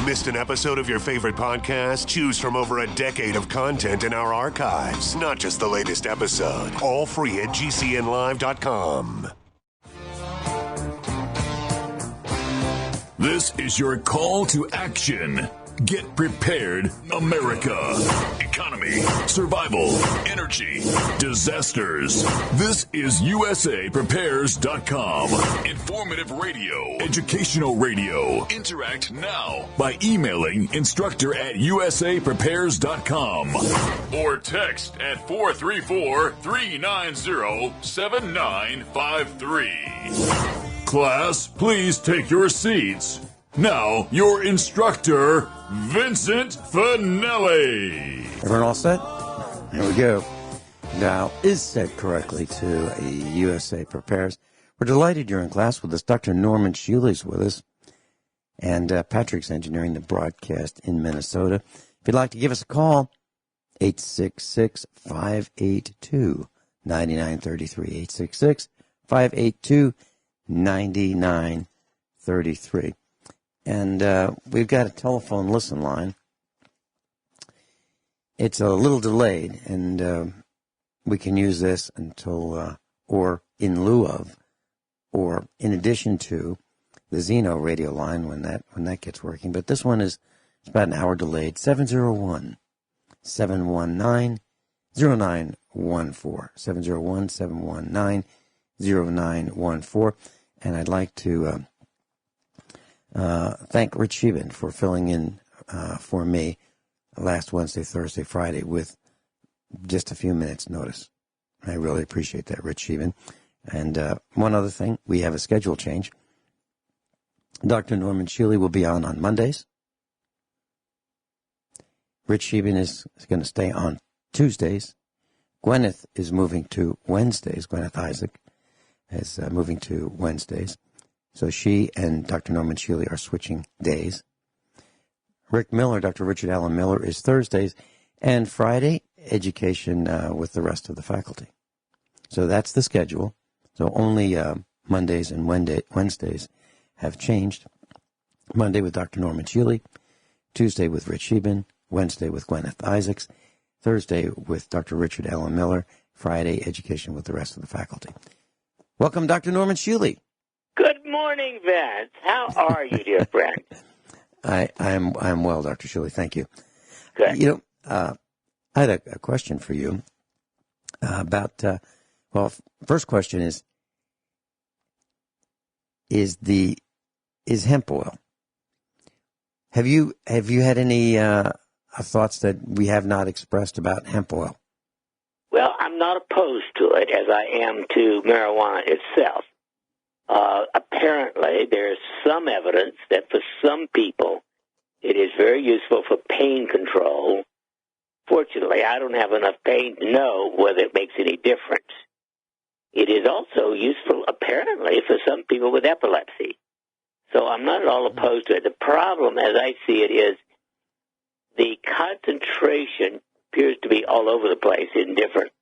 Missed an episode of your favorite podcast? Choose from over a decade of content in our archives, not just the latest episode. All free at GCNlive.com. This is your call to action. Get prepared, America. Economy, survival, energy, disasters. This is USAPrepares.com. Informative radio, educational radio. Interact now by emailing instructor@USAPrepares.com or text at 434-390-7953. Class, please take your seats. Now, your instructor, Vincent Finelli. Everyone all set? Here we go. Dial is set correctly to a USA Prepares. We're delighted you're in class with us. Dr. Norman Shealy's with us. And Patrick's engineering the broadcast in Minnesota. If you'd like to give us a call, 866-582-9933. 866-582-9933. And we've got a telephone listen line. It's a little delayed, and we can use this until, or in lieu of, or in addition to the Zeno radio line when that gets working. But this one is it's about an hour delayed. 701-719-0914. 701-719-0914. And I'd like to thank Rich Shealy for filling in for me last Wednesday, Thursday, Friday with just a few minutes' notice. I really appreciate that, Rich Shealy. And one other thing, we have a schedule change. Dr. Norman Shealy will be on Mondays. Rich Shealy is going to stay on Tuesdays. Gwyneth is moving to Wednesdays. Gwyneth Isaac is moving to Wednesdays. So she and Dr. Norman Shealy are switching days. Rick Miller, Dr. Richard Allen Miller, is Thursdays. And Friday, education with the rest of the faculty. So that's the schedule. So only Mondays and Wednesdays have changed. Monday with Dr. Norman Shealy. Tuesday with Rich Shealy. Wednesday with Gwyneth Isaacs. Thursday with Dr. Richard Allen Miller. Friday, education with the rest of the faculty. Welcome, Dr. Norman Shealy. Good morning, Vince. How are you, dear friend? I'm well, Dr. Shealy. Thank you. Good. You know, I had a question for you about. First question is hemp oil. Have you had any thoughts that we have not expressed about hemp oil? Well, I'm not opposed to it as I am to marijuana itself. Apparently, there's some evidence that for some people, it is very useful for pain control. Fortunately, I don't have enough pain to know whether it makes any difference. It is also useful, apparently, for some people with epilepsy. So I'm not at all opposed to it. The problem, as I see it, is the concentration appears to be all over the place in different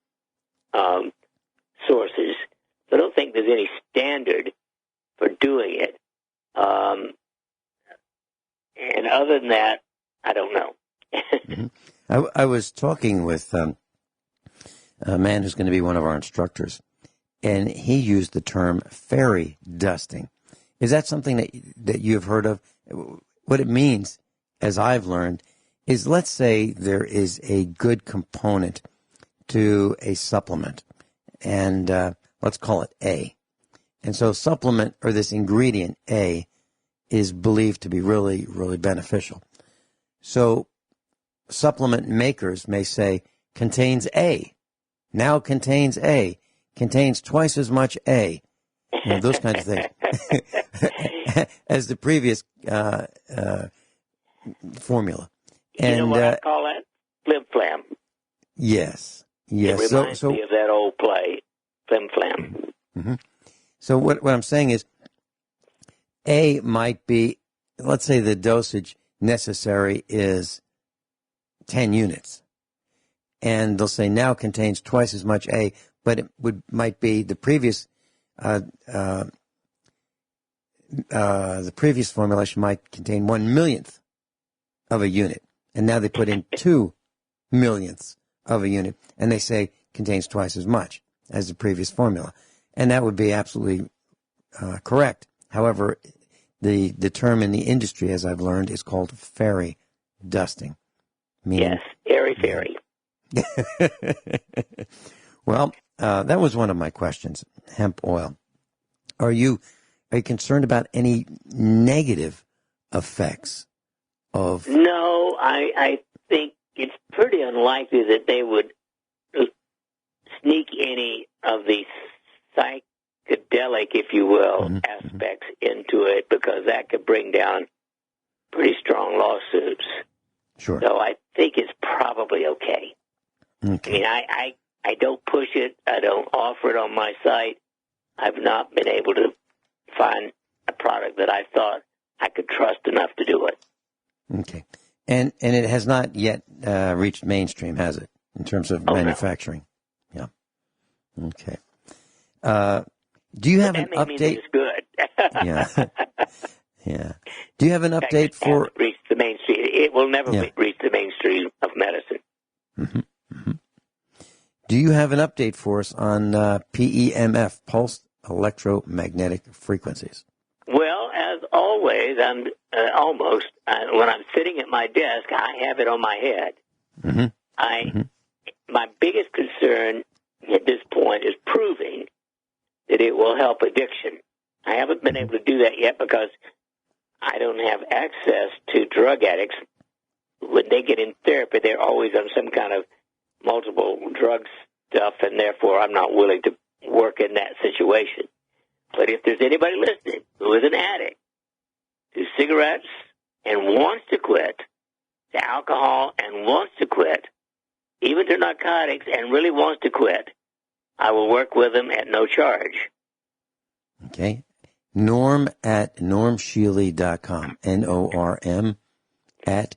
sources. So I don't think there's any standard for doing it. And other than that, I don't know. Mm-hmm. I was talking with a man who's going to be one of our instructors, and he used the term fairy dusting. Is that something that you've heard of? What it means, as I've learned, is let's say there is a good component to a supplement, and let's call it A. And so supplement, or this ingredient A, is believed to be really, really beneficial. So supplement makers may say, contains A, now contains A, contains twice as much A, you know, those kinds of things, as the previous formula. And, you know what I call that? Flim-flam. Yes. Yes. It reminds me of that old play, Flim-flam. Mm-hmm. So what I'm saying is, A might be, let's say the dosage necessary is 10 units. And they'll say now contains twice as much A, but it might be the previous formulation might contain 1/1,000,000 of a unit. And now they put in 2 millionths of a unit, and they say contains twice as much as the previous formula. And that would be absolutely correct. However, the term in the industry, as I've learned, is called fairy dusting. Yes, airy-fairy. Well, that was one of my questions, hemp oil. Are you concerned about any negative effects of... No, I think it's pretty unlikely that they would sneak any of the psychedelic, if you will, aspects into it, because that could bring down pretty strong lawsuits. Sure. So I think it's probably okay. I mean, I don't push it. I don't offer it on my site. I've not been able to find a product that I thought I could trust enough to do it. Okay. And it has not yet reached mainstream, has it, in terms of manufacturing? No. Yeah. Okay. Do you have an update? It's good. Yeah. Yeah. Do you have an update for... reach the mainstream. It will never reach the mainstream of medicine. Mm-hmm. Mm-hmm. Do you have an update for us on PEMF, pulsed electromagnetic frequencies? Well, as always, I'm when I'm sitting at my desk, I have it on my head. Mm-hmm. My biggest concern at this point is proving that it will help addiction. I haven't been able to do that yet because I don't have access to drug addicts. When they get in therapy, they're always on some kind of multiple drug stuff, and therefore I'm not willing to work in that situation. But if there's anybody listening who is an addict to cigarettes and wants to quit, to alcohol and wants to quit, even to narcotics and really wants to quit, I will work with them at no charge. Okay. Norm at normshealy.com. NORM at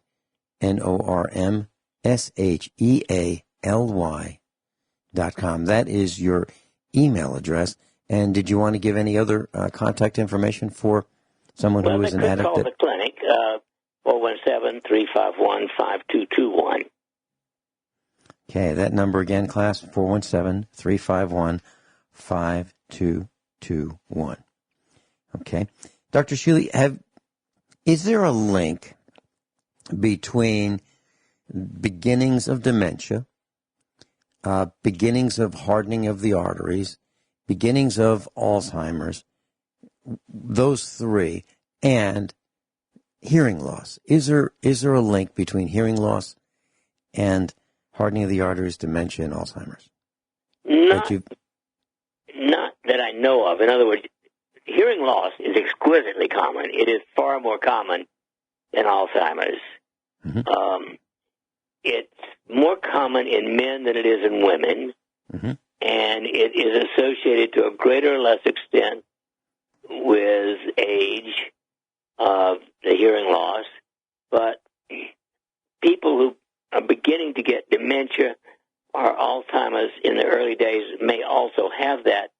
NORMSHEALY.com. That is your email address. And did you want to give any other contact information for someone who is an addict? Call the clinic, 417-351-5221. Okay, that number again, class, 417-351-5221. Okay. Dr. Shealy, is there a link between beginnings of dementia, beginnings of hardening of the arteries, beginnings of Alzheimer's, those three, and hearing loss? Is there a link between hearing loss and hardening of the arteries, dementia, and Alzheimer's? Not that I know of. In other words, hearing loss is exquisitely common. It is far more common than Alzheimer's. Mm-hmm. It's more common in men than it is in women, mm-hmm. and it is associated to a greater or less extent with age of the hearing loss. But people who are beginning to get dementia or Alzheimer's in the early days may also have that,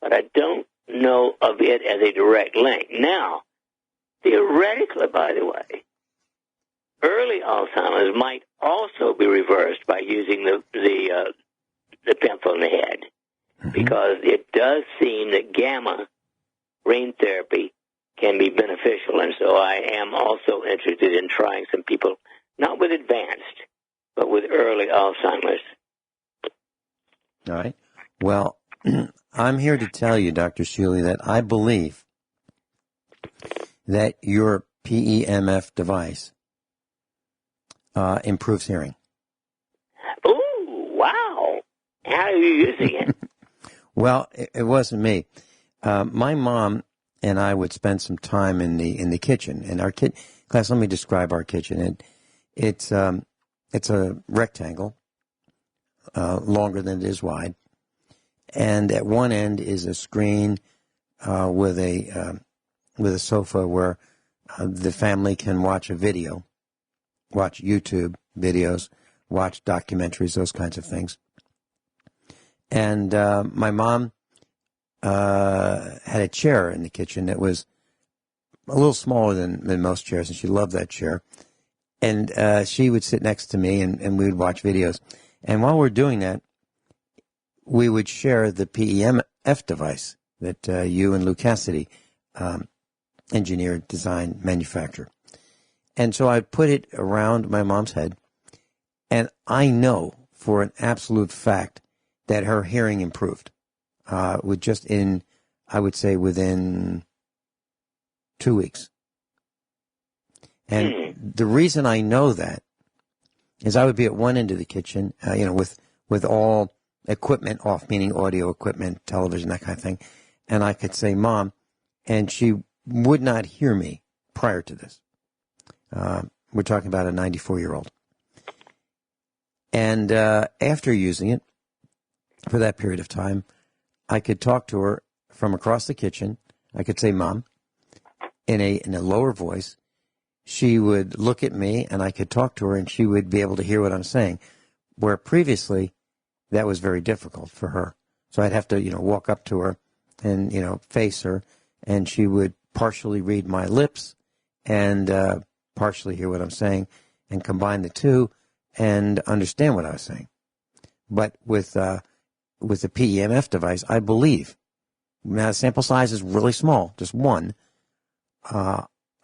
but I don't know of it as a direct link. Now, theoretically, by the way, early Alzheimer's might also be reversed by using the pencil in the head, mm-hmm. because it does seem that gamma brain therapy can be beneficial, and so I am also interested in trying some people, not with advanced, but with early Alzheimer's. All right. Well, I'm here to tell you, Dr. Shealy, that I believe that your PEMF device improves hearing. Ooh, wow. How are you using it? Well, it wasn't me. My mom and I would spend some time in the kitchen. And our class, let me describe our kitchen. It's a rectangle, longer than it is wide. And at one end is a screen with a sofa where the family can watch a video, watch YouTube videos, watch documentaries, those kinds of things. And my mom had a chair in the kitchen that was a little smaller than most chairs, and she loved that chair. And she would sit next to me, and we would watch videos. And while we're doing that, we would share the PEMF device that you and Lou Cassidy engineered, designed, manufactured. And so I put it around my mom's head, and I know for an absolute fact that her hearing improved with just in, I would say, within 2 weeks. And the reason I know that is I would be at one end of the kitchen, with all equipment off, meaning audio equipment, television, that kind of thing. And I could say, Mom, and she would not hear me prior to this. We're talking about a 94-year-old. And after using it for that period of time, I could talk to her from across the kitchen. I could say, Mom, in a lower voice. She would look at me, and I could talk to her, and she would be able to hear what I'm saying, where previously that was very difficult for her. So I'd have to, walk up to her and, face her, and she would partially read my lips and partially hear what I'm saying and combine the two and understand what I was saying. But with the PEMF device, I believe, now the sample size is really small, just one,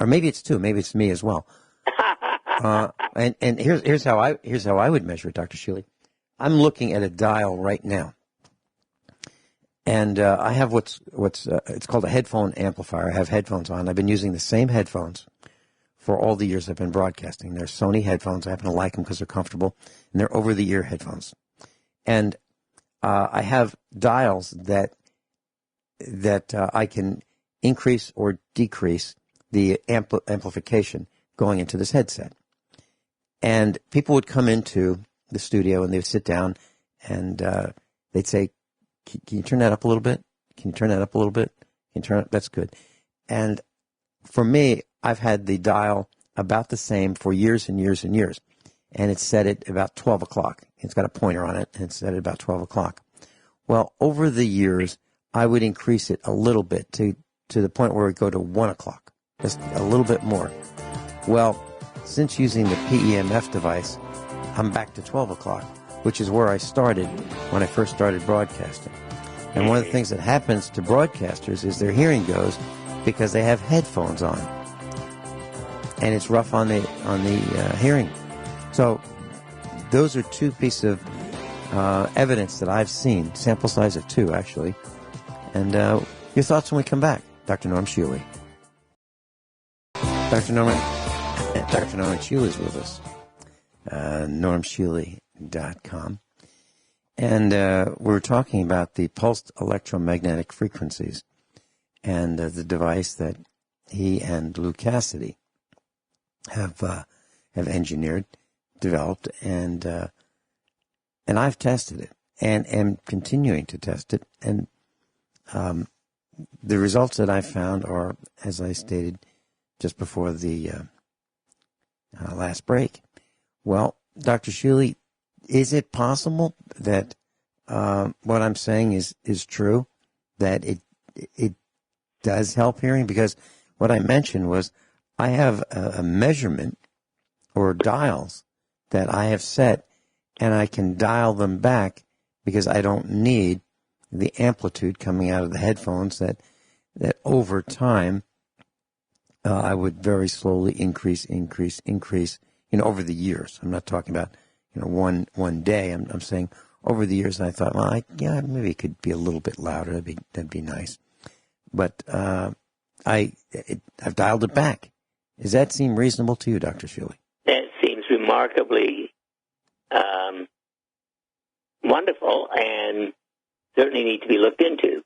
or maybe it's two, maybe it's me as well. And here's how I would measure it, Dr. Shealy. I'm looking at a dial right now, and I have what's it's called a headphone amplifier. I have headphones on. I've been using the same headphones for all the years I've been broadcasting. They're Sony headphones. I happen to like them because they're comfortable, and they're over-the-ear headphones. And I have dials that I can increase or decrease the amplification going into this headset. And people would come into the studio and they would sit down and they'd say, can you turn that up a little bit? Can you turn that up a little bit? Can you turn it? That's good. And for me, I've had the dial about the same for years and years and years. And it's set at about 12 o'clock. It's got a pointer on it, and it's set at about 12 o'clock. Well, over the years, I would increase it a little bit to the point where it would go to 1 o'clock. Just a little bit more. Well, since using the PEMF device, I'm back to 12 o'clock, which is where I started when I first started broadcasting. And one of the things that happens to broadcasters is their hearing goes because they have headphones on. And it's rough on the hearing. So those are two pieces of evidence that I've seen, sample size of 2, actually. And your thoughts when we come back. Dr. Norm Shealy. Dr. Norman Shealy is with us, normshealy.com. And we're talking about the pulsed electromagnetic frequencies and the device that he and Lou Cassidy have engineered, developed, and I've tested it and am continuing to test it. And the results that I've found are, as I stated just before the last break. Well, Dr. Shealy, is it possible that what I'm saying is true, that it does help hearing? Because what I mentioned was I have a measurement or dials that I have set, and I can dial them back because I don't need the amplitude coming out of the headphones that over time I would very slowly increase, over the years. I'm not talking about, one day. I'm saying over the years, and I thought, well, maybe it could be a little bit louder. That'd be nice. But I've dialed it back. Does that seem reasonable to you, Dr. Shealy? That seems remarkably wonderful and certainly need to be looked into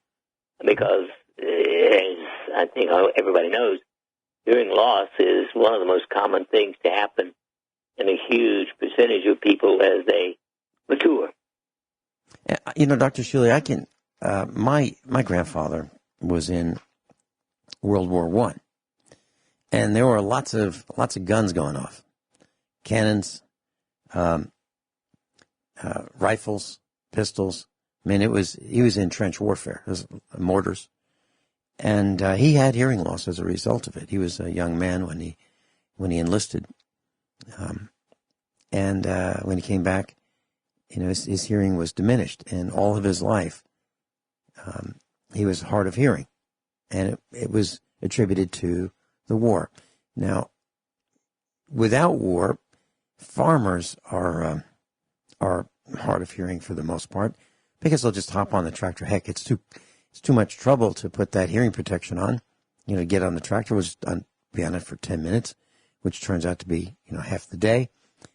because, as I think everybody knows, hearing loss is one of the most common things to happen in a huge percentage of people as they mature. Dr. Shealy, I can. My grandfather was in World War I, and there were lots of guns going off, cannons, rifles, pistols. I mean, he was in trench warfare, mortars, and he had hearing loss as a result of it. He was a young man when he enlisted And when he came back, his hearing was diminished, and all of his life, he was hard of hearing, and it was attributed to the war. Now, without war, farmers are hard of hearing for the most part, because they'll just hop on the tractor. Heck, it's too much trouble to put that hearing protection on. Get on the tractor, be on it for 10 minutes, which turns out to be half the day.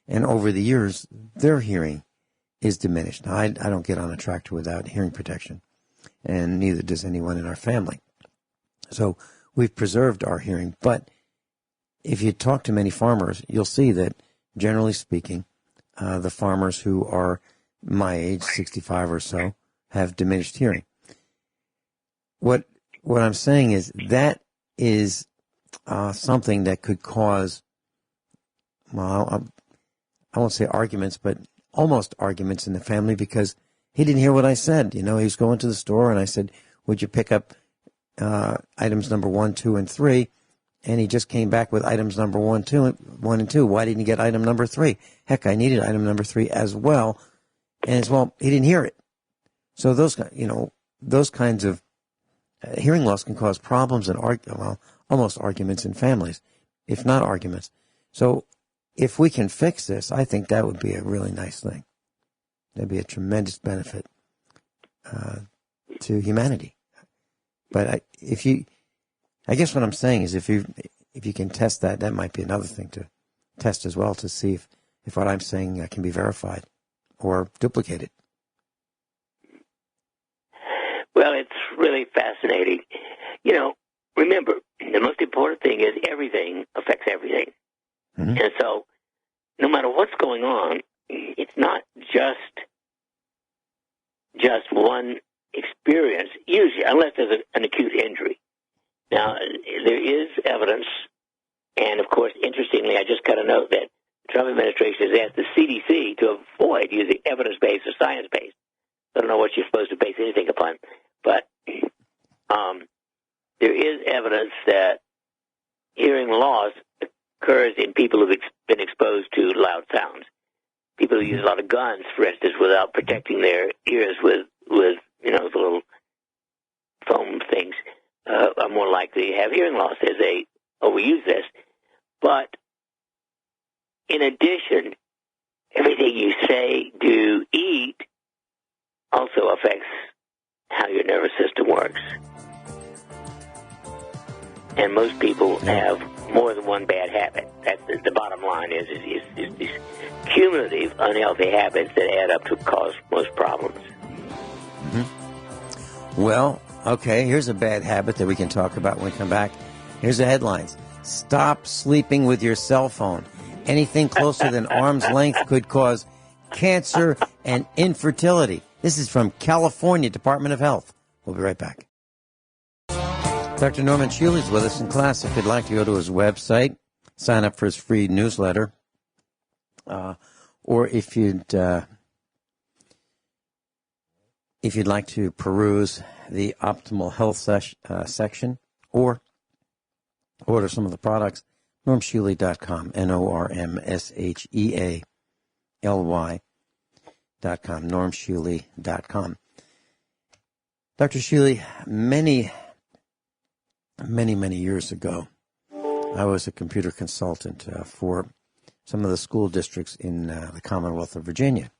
And over the years, their hearing is diminished. Now, I don't get on a tractor without hearing protection, and neither does anyone in our family. So we've preserved our hearing. But if you talk to many farmers, you'll see that, generally speaking, the farmers who are my age, 65 or so, have diminished hearing. What I'm saying is that is something that could cause, well, I won't say arguments, but almost arguments in the family, because he didn't hear what I said. He was going to the store, and I said, would you pick up items number 1, 2, and 3? And he just came back with items number 1 and 2. Why didn't you get item number 3? Heck, I needed item number 3 as well. And he didn't hear it. So those kinds of hearing loss can cause problems and almost arguments in families, if not arguments. So if we can fix this, I think that would be a really nice thing. That'd be a tremendous benefit to humanity. But I guess what I'm saying is if you can test that might be another thing to test as well, to see if what I'm saying can be verified or duplicated. Well, it's really fascinating. Remember, the most important thing is everything affects everything. Mm-hmm. And so no matter what's going on, it's not just one experience, usually, unless there's an acute injury. Now, there is evidence, and of course, interestingly, I just got a note that the Trump administration has asked the CDC to avoid using evidence-based or science-based. I don't know what you're supposed to base anything upon, but there is evidence that hearing loss occurs in people who've been exposed to loud sounds. People who use a lot of guns, for instance, without protecting their ears with the little foam things, are more likely to have hearing loss as they overuse this. But in addition, everything you say, do, eat also affects how your nervous system works. And most people have more than one bad habit. That's the bottom line is these cumulative unhealthy habits that add up to cause most problems. Mm-hmm. Well, okay, here's a bad habit that we can talk about when we come back. Here's the headlines. Stop sleeping with your cell phone. Anything closer than arm's length could cause cancer and infertility. This is from California Department of Health. We'll be right back. Dr. Norman Shealy is with us in class. If you'd like to go to his website, sign up for his free newsletter, or if you'd like to peruse the Optimal Health section, or order some of the products, normshealy.com, NORMSHEALY.com, normshealy.com. Dr. Shealy, many years ago, I was a computer consultant for some of the school districts in the Commonwealth of Virginia.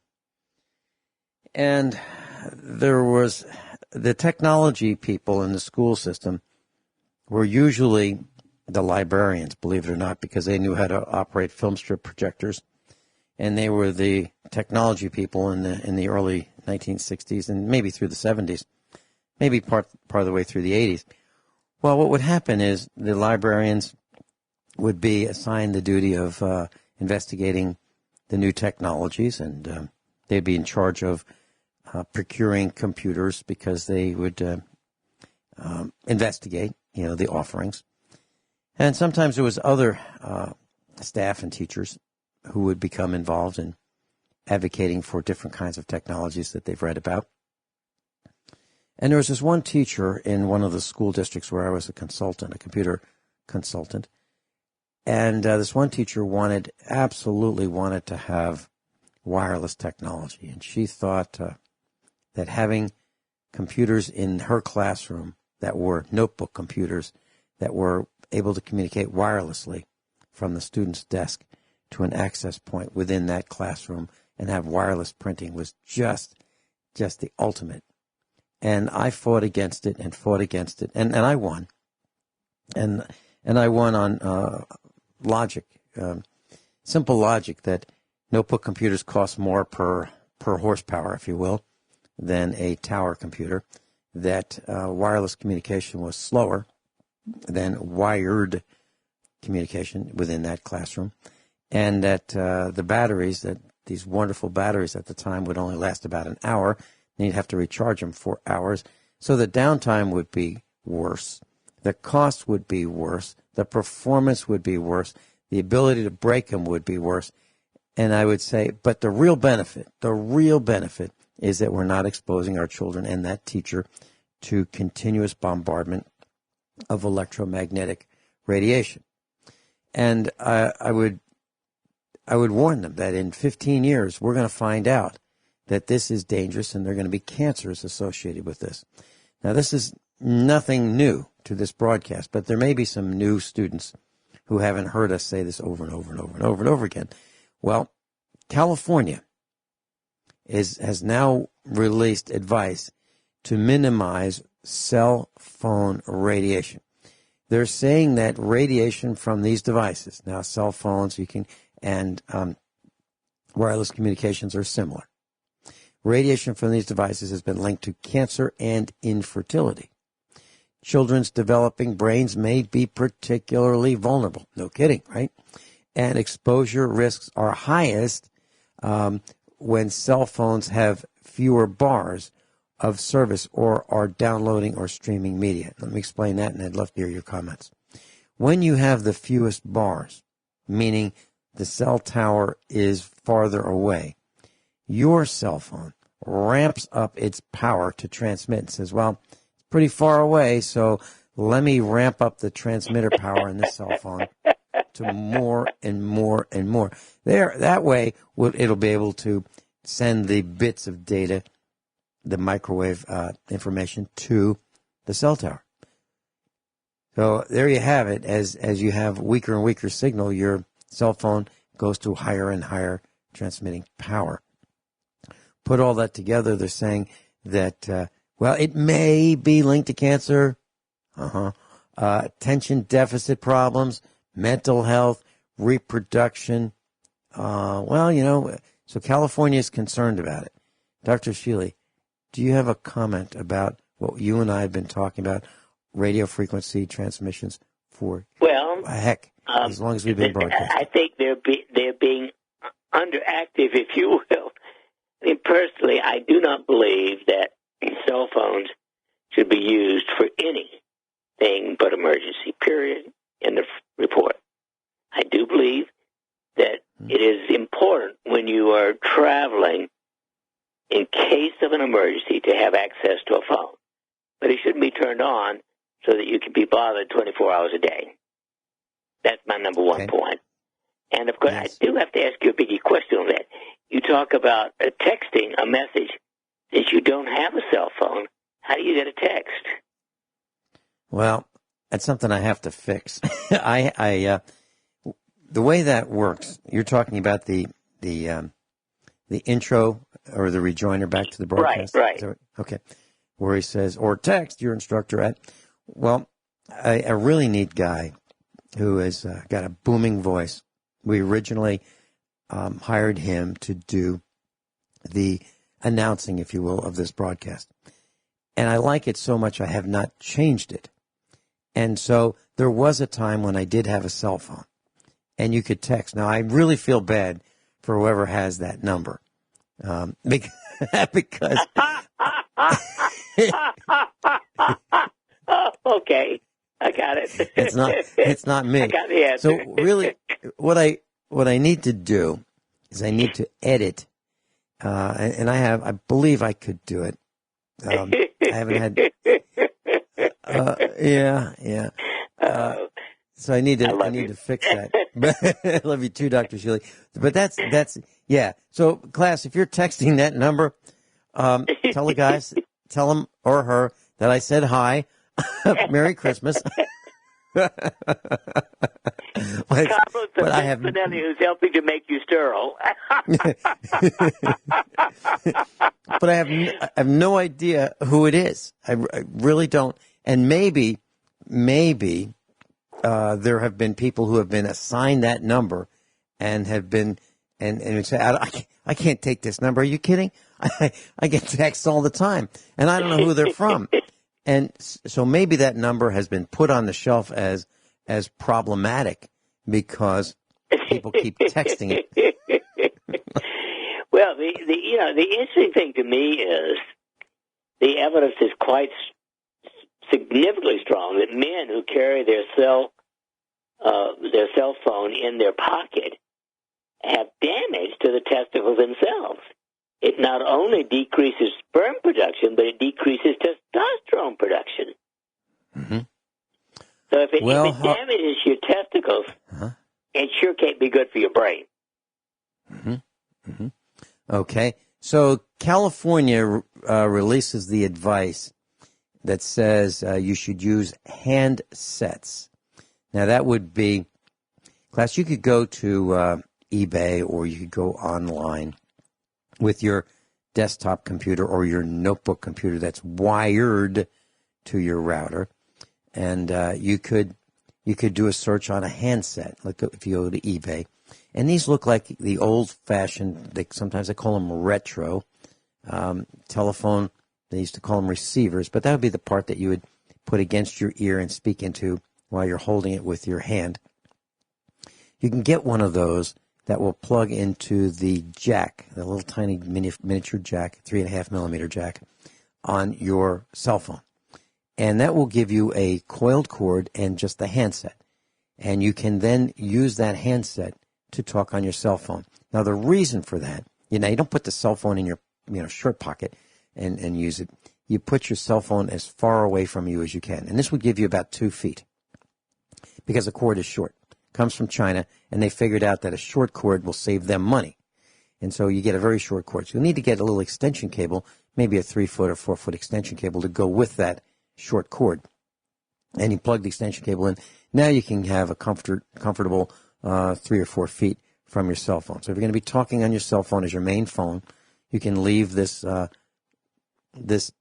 And there was the technology people in the school system were usually the librarians, believe it or not, because they knew how to operate film strip projectors. And they were the technology people in the early 1960s and maybe through the 70s, maybe part of the way through the 80s. Well, what would happen is the librarians would be assigned the duty of investigating the new technologies, and they'd be in charge of procuring computers because they would investigate, the offerings. And sometimes there was other staff and teachers who would become involved in advocating for different kinds of technologies that they've read about. And there was this one teacher in one of the school districts where I was a computer consultant, And this one teacher absolutely wanted to have wireless technology. And she thought that having computers in her classroom that were notebook computers that were able to communicate wirelessly from the student's desk to an access point within that classroom and have wireless printing was just the ultimate. And I fought against it, and I won. And I won on logic, simple logic that notebook computers cost more per horsepower, if you will, than a tower computer, that wireless communication was slower than wired communication within that classroom, and that the batteries, that these wonderful batteries at the time would only last about an hour, and you'd have to recharge them for hours, so the downtime would be worse, the cost would be worse, the performance would be worse, the ability to break them would be worse. And I would say, but the real benefit is that we're not exposing our children and that teacher to continuous bombardment of electromagnetic radiation. And I would warn them that in 15 years, we're going to find out that this is dangerous and there are going to be cancers associated with this. Now, this is nothing new to this broadcast, but there may be some new students who haven't heard us say this over and over and over and over and over again. Well, California has now released advice to minimize cell phone radiation. They're saying that radiation from these devices, now cell phones, and wireless communications are similar. Radiation from these devices has been linked to cancer and infertility. Children's developing brains may be particularly vulnerable. No kidding, right? And exposure risks are highest when cell phones have fewer bars of service or are downloading or streaming media. Let me explain that, and I'd love to hear your comments. When you have the fewest bars, meaning the cell tower is farther away, your cell phone ramps up its power to transmit and says, well, it's pretty far away, so let me ramp up the transmitter power in this cell phone to more and more and more. That way, it'll be able to send the bits of data, the microwave information, to the cell tower. So there you have it. As you have weaker and weaker signal, your cell phone goes to higher and higher transmitting power. Put all that together, they're saying that, it may be linked to cancer, attention deficit problems, mental health, reproduction. So California is concerned about it. Dr. Shealy, do you have a comment about what you and I have been talking about, radio frequency transmissions for as long as we've been broadcasting? I think they're being underactive, if you will. I mean, personally, I do not believe that cell phones should be used for anything but emergency, period, in the report. I do believe that it is important when you are traveling, in case of an emergency, to have access to a phone. But it shouldn't be turned on so that you can be bothered 24 hours a day. That's my number one point. And, of course, yes. I do have to ask you a biggie question on that. You talk about texting a message. Since you don't have a cell phone, how do you get a text? Well, that's something I have to fix. The way that works, you're talking about the intro or the rejoinder back to the broadcast? Right. Okay. Where he says, or text your instructor at. Well, a really neat guy who has got a booming voice. We originally hired him to do the announcing, if you will, of this broadcast. And I like it so much I have not changed it. And so there was a time when I did have a cell phone and you could text. Now, I really feel bad for whoever has that number. Because okay, I got it. It's not me. I got the answer. So really, what I need to do is I need to edit, and I believe I could do it. I haven't had. So I need to fix that. I love you too, Dr. Shealy. But that's yeah. So class, if you're texting that number, tell the guys, tell him or her that I said hi. Merry Christmas. But I have Finelli who's helping to make you sterile. But I have no idea who it is. I really don't. And maybe there have been people who have been assigned that number and have been and say, I can't take this number. Are you kidding? I get texts all the time, and I don't know who they're from. And so maybe that number has been put on the shelf as problematic because people keep texting it. Well, the interesting thing to me is the evidence is quite significantly strong that men who carry their cell phone in their pocket have damage to the testicles themselves. It not only decreases sperm production, but it decreases testosterone production. Mm-hmm. So if it damages your testicles, it sure can't be good for your brain. Mm-hmm. Mm-hmm. Okay. So California releases the advice that says you should use handsets. Now, that would be, class, you could go to eBay or you could go online with your desktop computer or your notebook computer that's wired to your router, and you could do a search on a handset. Like if you go to eBay, and these look like the old-fashioned. Sometimes they call them retro telephone. They used to call them receivers, but that would be the part that you would put against your ear and speak into while you're holding it with your hand. You can get one of those that will plug into the jack, the little tiny miniature jack, 3.5 millimeter jack, on your cell phone. And that will give you a coiled cord and just the handset. And you can then use that handset to talk on your cell phone. Now, the reason for that, you don't put the cell phone in your shirt pocket and use it. You put your cell phone as far away from you as you can. And this would give you about 2 feet because the cord is short. Comes from China, and they figured out that a short cord will save them money. And so you get a very short cord. So you'll need to get a little extension cable, maybe a 3-foot or 4-foot extension cable to go with that short cord. And you plug the extension cable in. Now you can have a comfortable 3 or 4 feet from your cell phone. So if you're going to be talking on your cell phone as your main phone, you can leave this this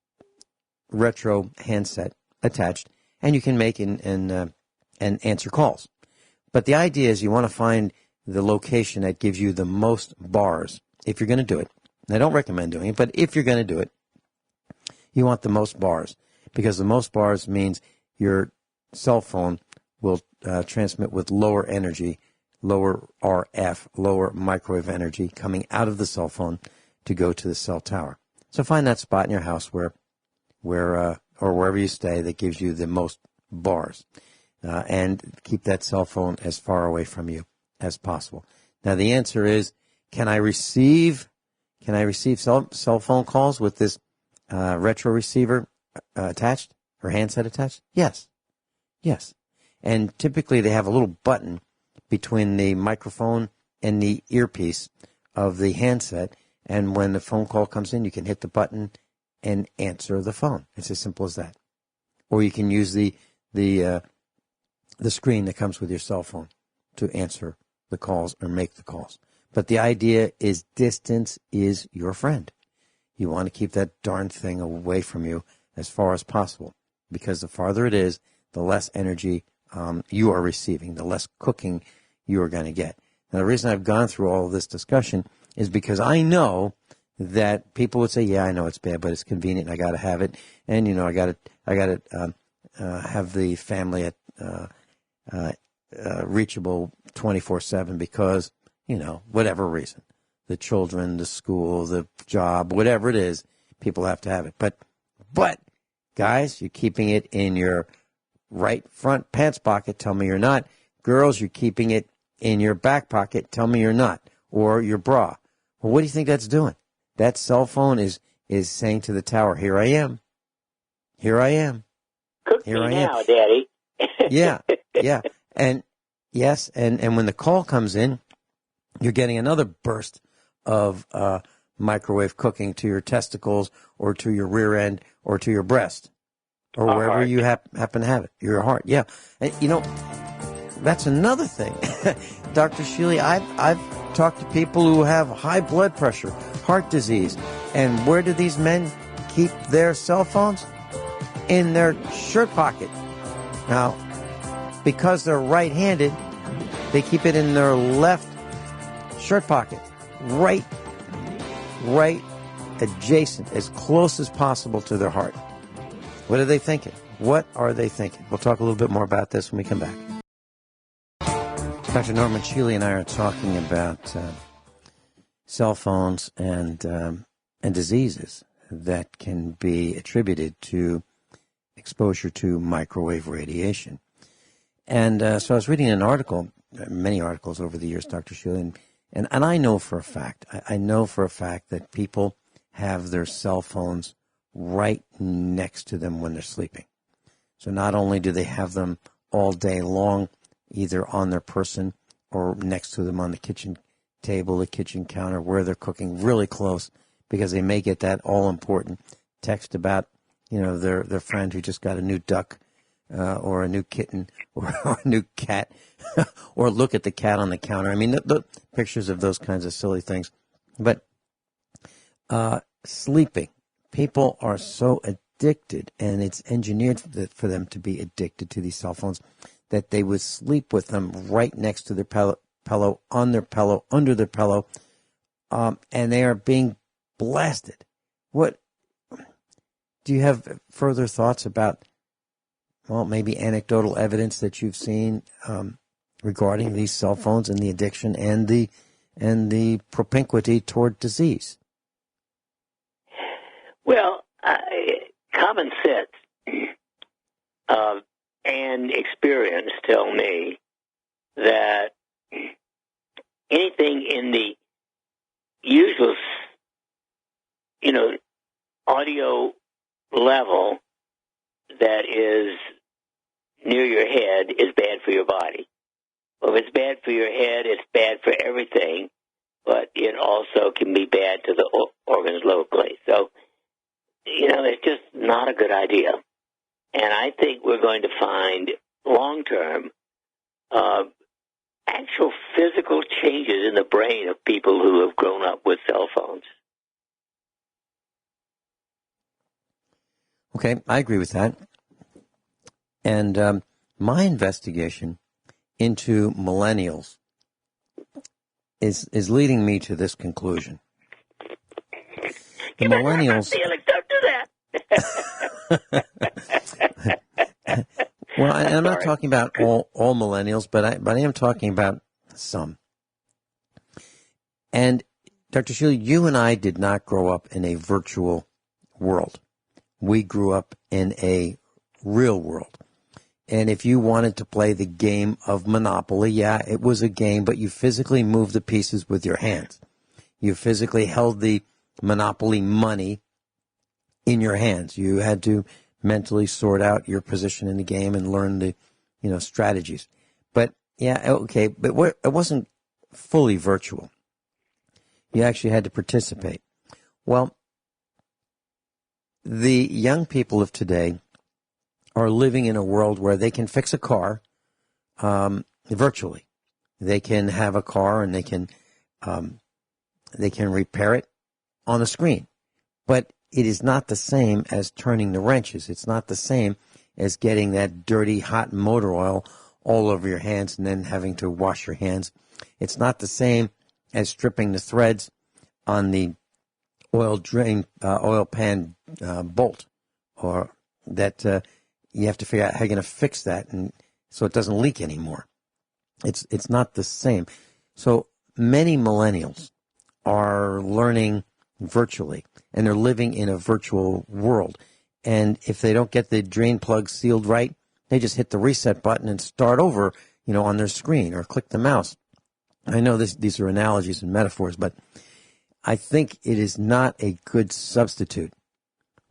retro handset attached, and you can make and answer calls. But the idea is you want to find the location that gives you the most bars if you're going to do it. And I don't recommend doing it, but if you're going to do it, you want the most bars because the most bars means your cell phone will transmit with lower energy, lower RF, lower microwave energy coming out of the cell phone to go to the cell tower. So find that spot in your house where or wherever you stay that gives you the most bars. And keep that cell phone as far away from you as possible. Now, the answer is, can I receive cell phone calls with this retro receiver attached or handset attached? Yes. And typically they have a little button between the microphone and the earpiece of the handset. And when the phone call comes in, you can hit the button and answer the phone. It's as simple as that. Or you can use the screen that comes with your cell phone to answer the calls or make the calls. But the idea is distance is your friend. You want to keep that darn thing away from you as far as possible because the farther it is, the less energy you are receiving, the less cooking you are going to get. Now, the reason I've gone through all of this discussion is because I know that people would say, yeah, I know it's bad, but it's convenient. I got to have it. And, I got to have the family at reachable 24/7 because, whatever reason, the children, the school, the job, whatever it is, people have to have it. But guys, you're keeping it in your right front pants pocket. Tell me you're not. Girls, you're keeping it in your back pocket. Tell me you're not. Or your bra. Well, what do you think that's doing? That cell phone is saying to the tower, here I am. Here I am. Cook here me I now, am. Daddy. Yeah. And yes, and when the call comes in, you're getting another burst of microwave cooking to your testicles or to your rear end or to your breast or wherever heart. you happen to have it, your heart. Yeah. And, that's another thing. Dr. Shealy, I've talked to people who have high blood pressure, heart disease, and where do these men keep their cell phones? In their shirt pocket. Now, because they're right-handed, they keep it in their left shirt pocket, right adjacent, as close as possible to their heart. What are they thinking? What are they thinking? We'll talk a little bit more about this when we come back. Dr. Norman Shealy and I are talking about cell phones and diseases that can be attributed to exposure to microwave radiation. And so I was reading an article, many articles over the years, Dr. Shealy, and I know for a fact, I know for a fact that people have their cell phones right next to them when they're sleeping. So not only do they have them all day long, either on their person or next to them on the kitchen table, the kitchen counter, where they're cooking, really close, because they may get that all-important text about, their friend who just got a new duck or a new kitten or a new cat, or look at the cat on the counter. I mean, the pictures of those kinds of silly things. But sleeping, people are so addicted, and it's engineered for them to be addicted to these cell phones, that they would sleep with them right next to their pillow, on their pillow, under their pillow, and they are being blasted. What do you have further thoughts about? Well, maybe anecdotal evidence that you've seen regarding these cell phones and the addiction and the propinquity toward disease. Well, common sense and experience tell me that anything in the usual, audio level that is near your head is bad for your body. Well, if it's bad for your head, it's bad for everything, but it also can be bad to the organs locally. So, it's just not a good idea. And I think we're going to find long-term actual physical changes in the brain of people who have grown up with cell phones. Okay, I agree with that. And my investigation into millennials is leading me to this conclusion. The millennials. Don't do that. Well, and I'm not talking about all millennials, but I am talking about some. And Dr. Shealy, you and I did not grow up in a virtual world. We grew up in a real world. And if you wanted to play the game of Monopoly, yeah, it was a game, but you physically moved the pieces with your hands. You physically held the Monopoly money in your hands. You had to mentally sort out your position in the game and learn the, strategies. But yeah, okay, but it wasn't fully virtual. You actually had to participate. Well, the young people of today are living in a world where they can fix a car virtually. They can have a car and they can repair it on the screen. But it is not the same as turning the wrenches. It's not the same as getting that dirty, hot motor oil all over your hands and then having to wash your hands. It's not the same as stripping the threads on the oil pan bolt, or that you have to figure out how you're going to fix that and so it doesn't leak anymore. It's not the same. So many millennials are learning virtually, and they're living in a virtual world. And if they don't get the drain plug sealed right, they just hit the reset button and start over, on their screen, or click the mouse. I know these are analogies and metaphors, but I think it is not a good substitute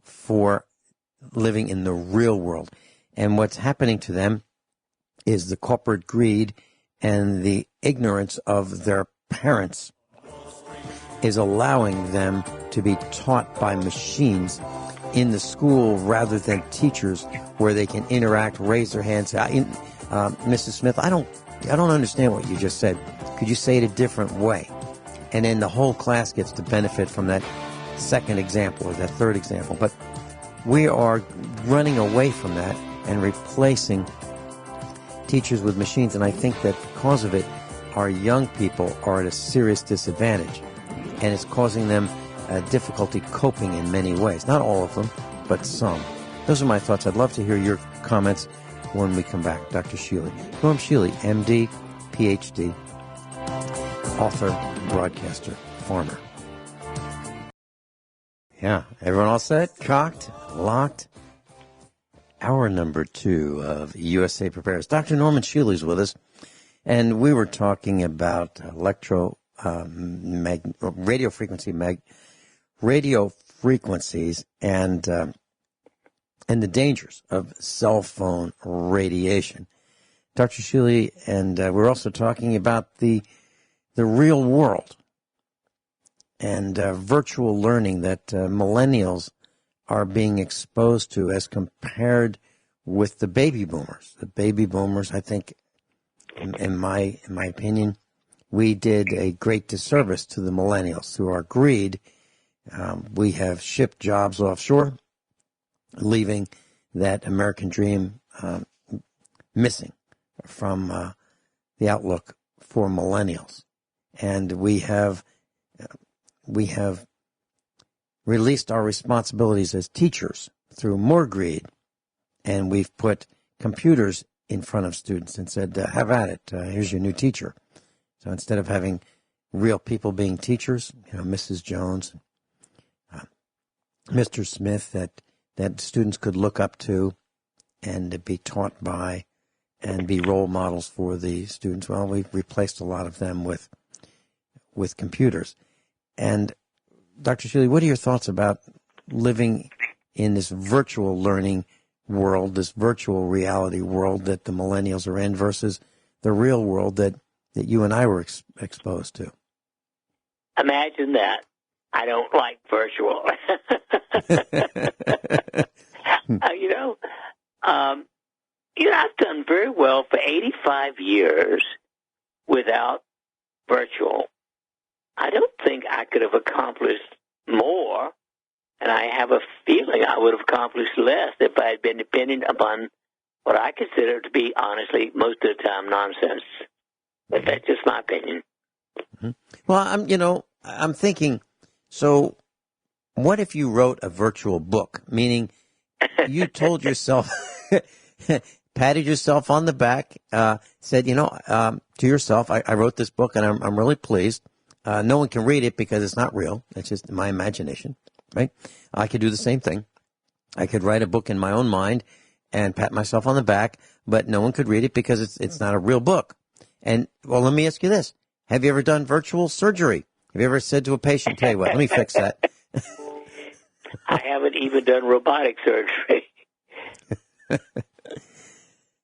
for living in the real world. And what's happening to them is the corporate greed and the ignorance of their parents is allowing them to be taught by machines in the school rather than teachers where they can interact, raise their hands. Mrs. Smith, I don't understand what you just said. Could you say it a different way? And then the whole class gets to benefit from that second example or that third example. But we are running away from that and replacing teachers with machines. And I think that because of it, our young people are at a serious disadvantage. And it's causing them difficulty coping in many ways. Not all of them, but some. Those are my thoughts. I'd love to hear your comments when we come back. Dr. Shealy. Norm Shealy, MD, PhD, author, broadcaster, farmer. Yeah, everyone all set? Cocked? Locked? Hour number 2 of USA Prepares. Dr. Norman Shealy's with us, and we were talking about radio frequencies and the dangers of cell phone radiation. Dr. Shealy, and we're also talking about the real world and virtual learning that millennials are being exposed to as compared with the baby boomers. The baby boomers, I think, in my opinion, we did a great disservice to the millennials through our greed. We have shipped jobs offshore, leaving that American dream missing from the outlook for millennials. And we have released our responsibilities as teachers through more greed, and we've put computers in front of students and said, have at it, here's your new teacher. So instead of having real people being teachers, Mrs. Jones, Mr. Smith, that students could look up to and be taught by and be role models for the students, well, we've replaced a lot of them with computers. And Dr. Shealy, what are your thoughts about living in this virtual learning world, this virtual reality world that the millennials are in versus the real world that you and I were exposed to? Imagine that. I don't like virtual. I've done very well for 85 years without virtual. I don't think I could have accomplished more, and I have a feeling I would have accomplished less if I had been dependent upon what I consider to be, honestly, most of the time, nonsense. But that's just my opinion. Mm-hmm. Well, I'm thinking, so what if you wrote a virtual book, meaning you told yourself, patted yourself on the back, said, to yourself, I wrote this book and I'm really pleased. No one can read it because it's not real. It's just my imagination, right? I could do the same thing. I could write a book in my own mind and pat myself on the back, but no one could read it because it's not a real book. And, well, let me ask you this. Have you ever done virtual surgery? Have you ever said to a patient, tell you what, let me fix that? I haven't even done robotic surgery.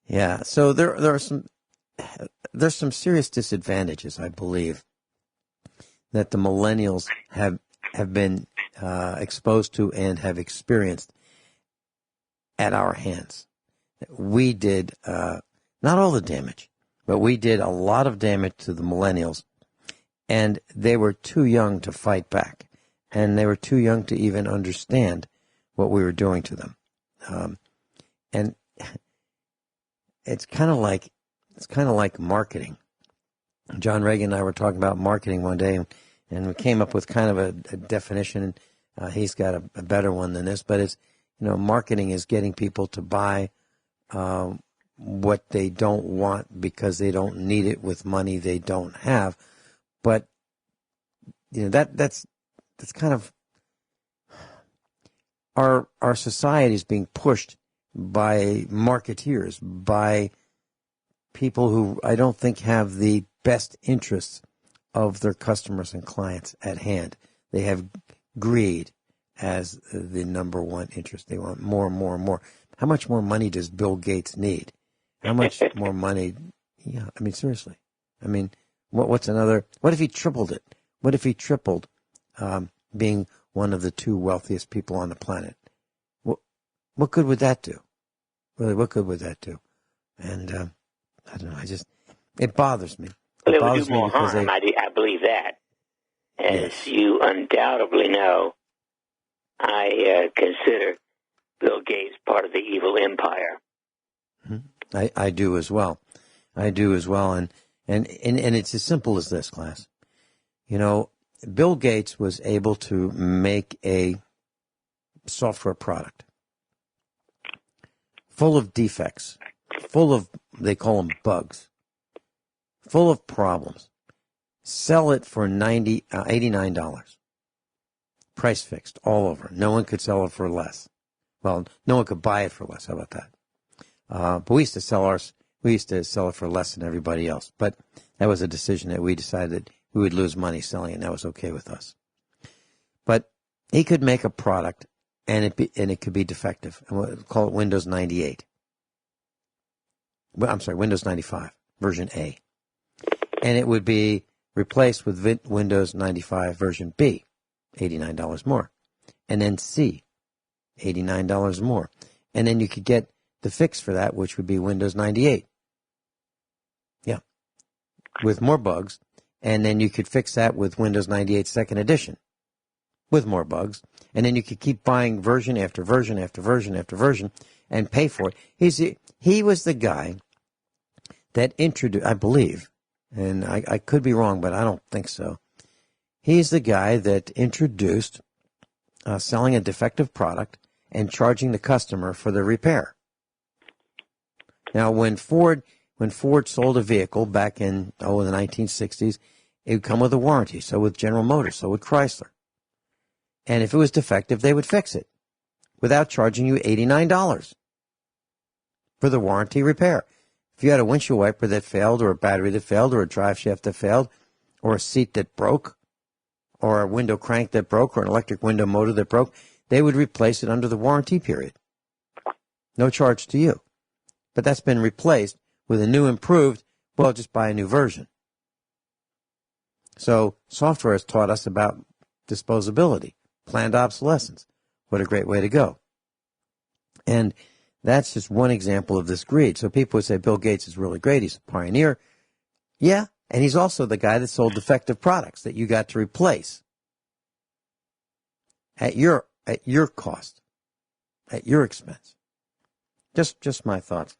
Yeah, so there's some serious disadvantages, I believe, that the millennials have been exposed to and have experienced at our hands. We did not all the damage, but we did a lot of damage to the millennials, and they were too young to fight back, and they were too young to even understand what we were doing to them. And it's kind of like marketing. John Regan and I were talking about marketing one day, and we came up with kind of a definition. He's got a better one than this, but it's, marketing is getting people to buy what they don't want because they don't need it with money they don't have. But that's kind of our society is being pushed by marketeers, by people who I don't think have the best interests of their customers and clients at hand. They have greed as the number one interest. They want more and more and more. How much more money does Bill Gates need? How much more money? Yeah, I mean, seriously. I mean, what's another? What if he tripled it? What if he tripled being one of the 2 wealthiest people on the planet? What good would that do? Really, what good would that do? And I don't know. It bothers me. Well, it would do more harm. I believe that. As you undoubtedly know, I consider Bill Gates part of the evil empire. I do as well. I do as well. And it's as simple as this, class. You know, Bill Gates was able to make a software product full of defects, full of, they call them bugs, full of problems. Sell it for $89. Price fixed all over. No one could sell it for less. Well, no one could buy it for less. How about that? But we used to sell it for less than everybody else. But that was a decision that we decided we would lose money selling it, and that was okay with us. But he could make a product, and it could be defective. And we'll call it Windows 98. I'm sorry, Windows 95, version A. And it would be replaced with Windows 95 version B, $89 more. And then C, $89 more. And then you could get the fix for that, which would be Windows 98. Yeah. With more bugs. And then you could fix that with Windows 98 second edition with more bugs. And then you could keep buying version after version after version after version and pay for it. He was the guy that introduced, I believe, and I could be wrong, but I don't think so. He's the guy that introduced selling a defective product and charging the customer for the repair. Now, when Ford sold a vehicle back in the 1960s, it would come with a warranty. So would General Motors, so would Chrysler. And if it was defective, they would fix it without charging you $89 for the warranty repair. If you had a windshield wiper that failed, or a battery that failed, or a drive shaft that failed, or a seat that broke, or a window crank that broke, or an electric window motor that broke, they would replace it under the warranty period. No charge to you. But that's been replaced with a new improved, well, just buy a new version. So software has taught us about disposability, planned obsolescence. What a great way to go. And that's just one example of this greed. So people would say Bill Gates is really great. He's a pioneer. Yeah, and he's also the guy that sold defective products that you got to replace at your cost, at your expense. Just my thoughts.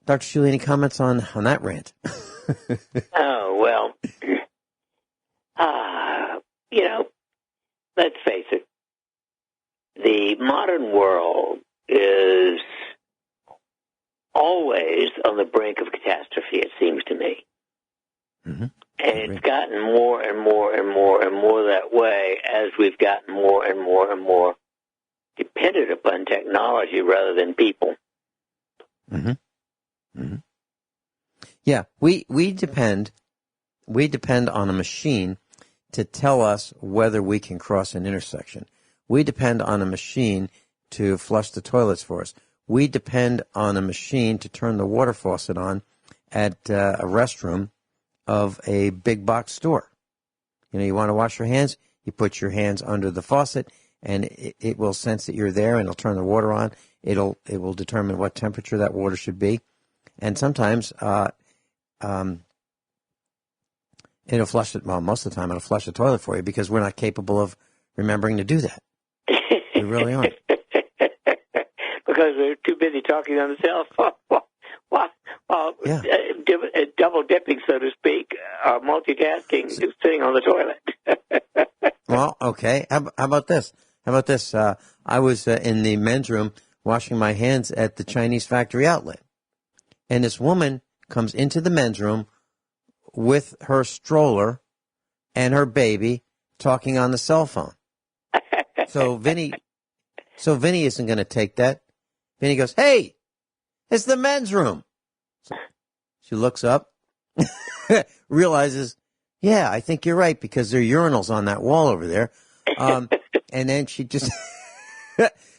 Dr. Shealy, any comments on that rant? Oh, well, let's face it. The modern world is always on the brink of catastrophe, it seems to me. Mm-hmm. And it's gotten more and more and more and more that way as we've gotten more and more and more dependent upon technology rather than people. Mm-hmm. Mm-hmm. Yeah, we depend on a machine to tell us whether we can cross an intersection. We depend on a machine to flush the toilets for us. We depend on a machine to turn the water faucet on at a restroom of a big box store. You know, you want to wash your hands, you put your hands under the faucet, and it will sense that you're there, and it'll turn the water on. It will determine what temperature that water should be. And sometimes it'll flush it. Well, most of the time it'll flush the toilet for you because we're not capable of remembering to do that. We really aren't. Because we're too busy talking on the cell phone. Yeah. Double dipping, so to speak, multitasking, sitting on the toilet. Well, okay. How about this? I was in the men's room washing my hands at the Chinese factory outlet. And this woman comes into the men's room with her stroller and her baby talking on the cell phone. So Vinny isn't going to take that. Vinny goes, "Hey, it's the men's room." So she looks up, realizes, yeah, I think you're right because there are urinals on that wall over there. And then she just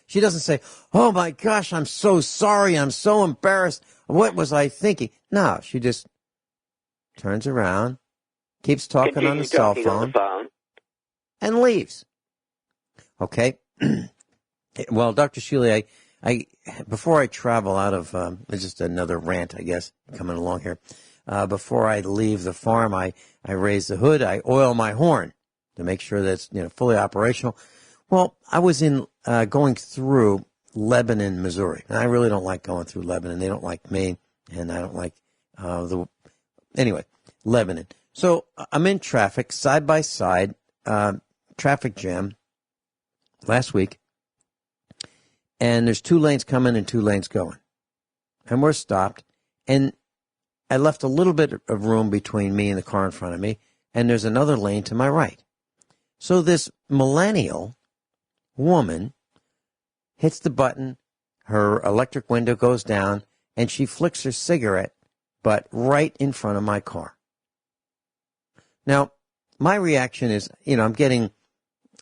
She doesn't say, oh, my gosh, I'm so sorry. I'm so embarrassed. What was I thinking? No, she just turns around, keeps talking on the cell phone, and leaves. Okay. Well, Dr. Shealy, I before I travel out of, it's just another rant, I guess, coming along here. Before I leave the farm, I raise the hood, I oil my horn to make sure that it's, fully operational. Well, I was going through Lebanon, Missouri, and I really don't like going through Lebanon. They don't like me, and I don't like Lebanon. So I'm in traffic, side by side, traffic jam last week, and there's 2 lanes coming and 2 lanes going, and we're stopped, and I left a little bit of room between me and the car in front of me, and there's another lane to my right. So this millennial woman hits the button, her electric window goes down, and she flicks her cigarette butt right in front of my car. Now, my reaction is, I'm getting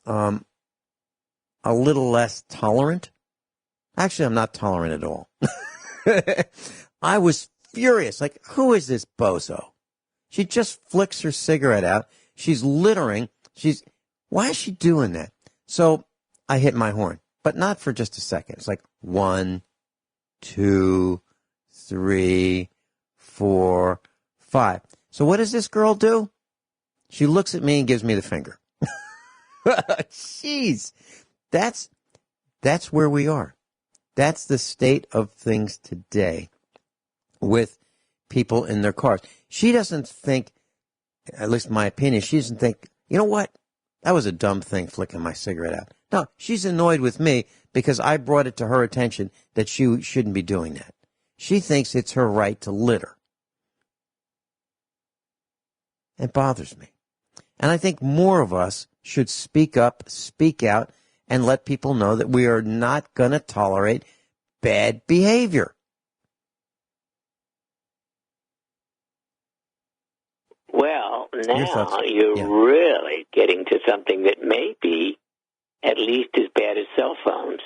a little less tolerant. Actually, I'm not tolerant at all. I was furious. Like, who is this bozo? She just flicks her cigarette out. She's littering. Why is she doing that? So I hit my horn, but not for just a second. It's like 1, 2, 3, 4, 5. So what does this girl do? She looks at me and gives me the finger. Jeez. That's where we are. That's the state of things today with people in their cars. She doesn't think, at least in my opinion, she doesn't think, you know what? That was a dumb thing, flicking my cigarette out. No, she's annoyed with me because I brought it to her attention that she shouldn't be doing that. She thinks it's her right to litter. It bothers me. And I think more of us should speak up, speak out, and let people know that we are not going to tolerate bad behavior. Well, now you're really getting to something that may be at least as bad as cell phones.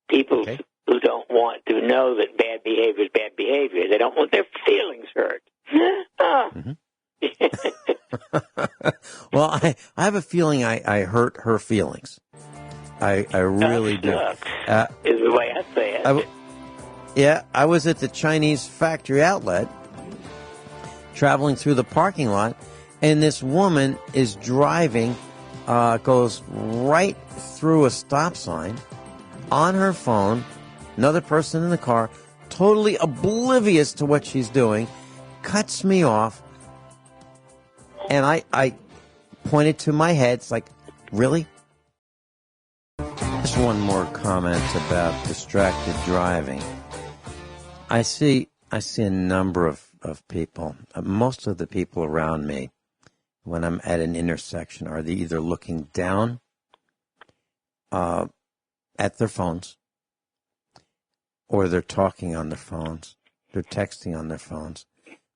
People who don't want to know that bad behavior is bad behavior, they don't want their feelings hurt. Mm-hmm. Well, I have a feeling I hurt her feelings. I really do. Is the way I say it. I was at the Chinese factory outlet, traveling through the parking lot, and this woman is driving, goes right through a stop sign on her phone, another person in the car, totally oblivious to what she's doing, cuts me off, and I pointed to my head. It's like, really? Just one more comment about distracted driving. I see a number of people. Most of the people around me, when I'm at an intersection, are they either looking down at their phones, or they're talking on their phones, they're texting on their phones.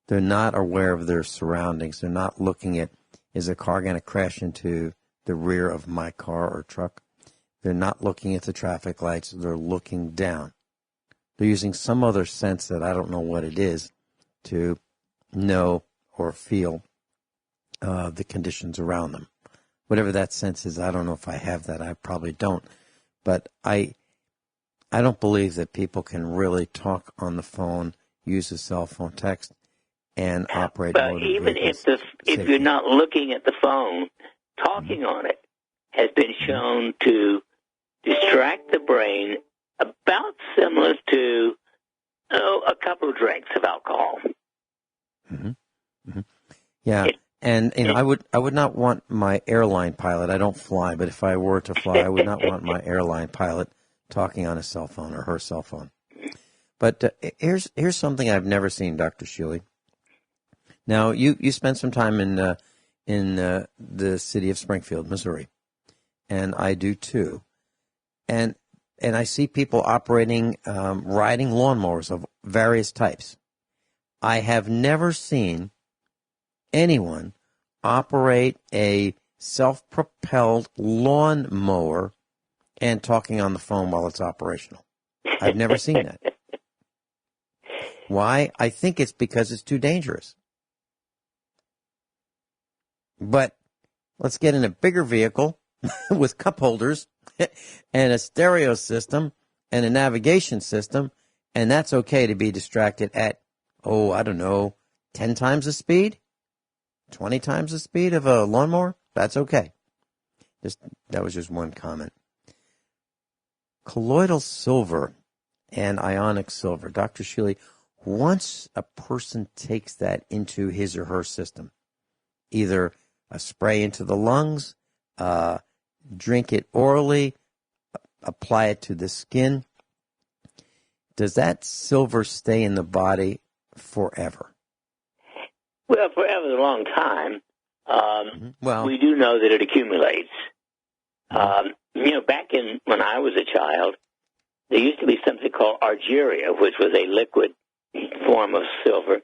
They're not aware of their surroundings. They're not looking at, is a car going to crash into the rear of my car or truck? They're not looking at the traffic lights. They're looking down. They're using some other sense that I don't know what it is to know or feel the conditions around them. Whatever that sense is, I don't know if I have that. I probably don't. But I don't believe that people can really talk on the phone, use a cell phone, text, and operate. But even if you're not looking at the phone, talking on it has been shown to distract the brain about similar to a couple of drinks of alcohol. Mm-hmm. Mm-hmm. Yeah, and I would not want my airline pilot. I don't fly, but if I were to fly, I would not want my airline pilot talking on a cell phone or her cell phone. But here's something I've never seen, Dr. Shealy. Now, you spent some time in the city of Springfield, Missouri, and I do too. And I see people operating, riding lawnmowers of various types. I have never seen anyone operate a self-propelled lawnmower and talking on the phone while it's operational. I've never seen that. Why? I think it's because it's too dangerous. But let's get in a bigger vehicle with cup holders and a stereo system and a navigation system, and that's okay to be distracted at, I don't know, 10 times the speed? 20 times the speed of a lawnmower? That's okay. That was just one comment. Colloidal silver and ionic silver. Dr. Shealy, once a person takes that into his or her system, either a spray into the lungs, drink it orally, apply it to the skin, does that silver stay in the body forever? Well, forever is a long time. Well, we do know that it accumulates. Back when I was a child, there used to be something called argyria, which was a liquid form of silver.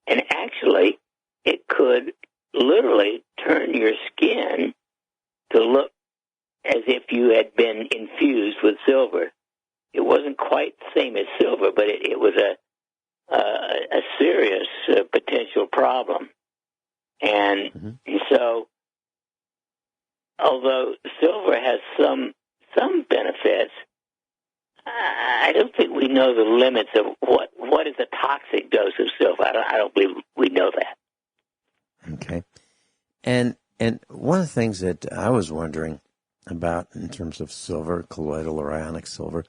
And actually, it could literally turn your skin to look as if you had been infused with silver. It wasn't quite the same as silver, but it was a serious potential problem. And so, although silver has some benefits, I don't think we know the limits of what is a toxic dose of silver. I don't believe we know that. Okay. And one of the things that I was wondering about in terms of silver, colloidal or ionic silver,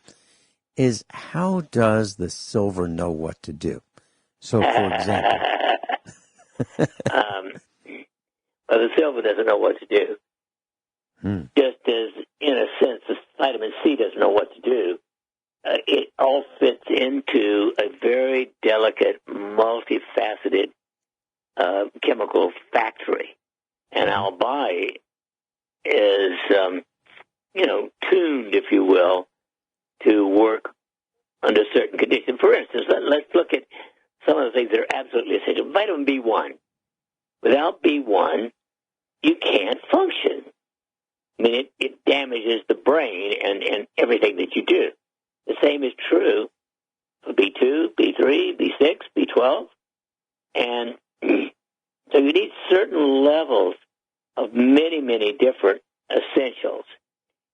is how does the silver know what to do? So, for example... well, the silver doesn't know what to do. Just as, in a sense, the vitamin C doesn't know what to do. It all fits into a very delicate, multifaceted chemical factory. And our body is, tuned, if you will, to work under certain conditions. For instance, let's look at some of the things that are absolutely essential. Vitamin B1. Without B1, you can't function. I mean, it damages the brain and everything that you do. The same is true for B2, B3, B6, B12. And so you need certain levels of many, many different essentials.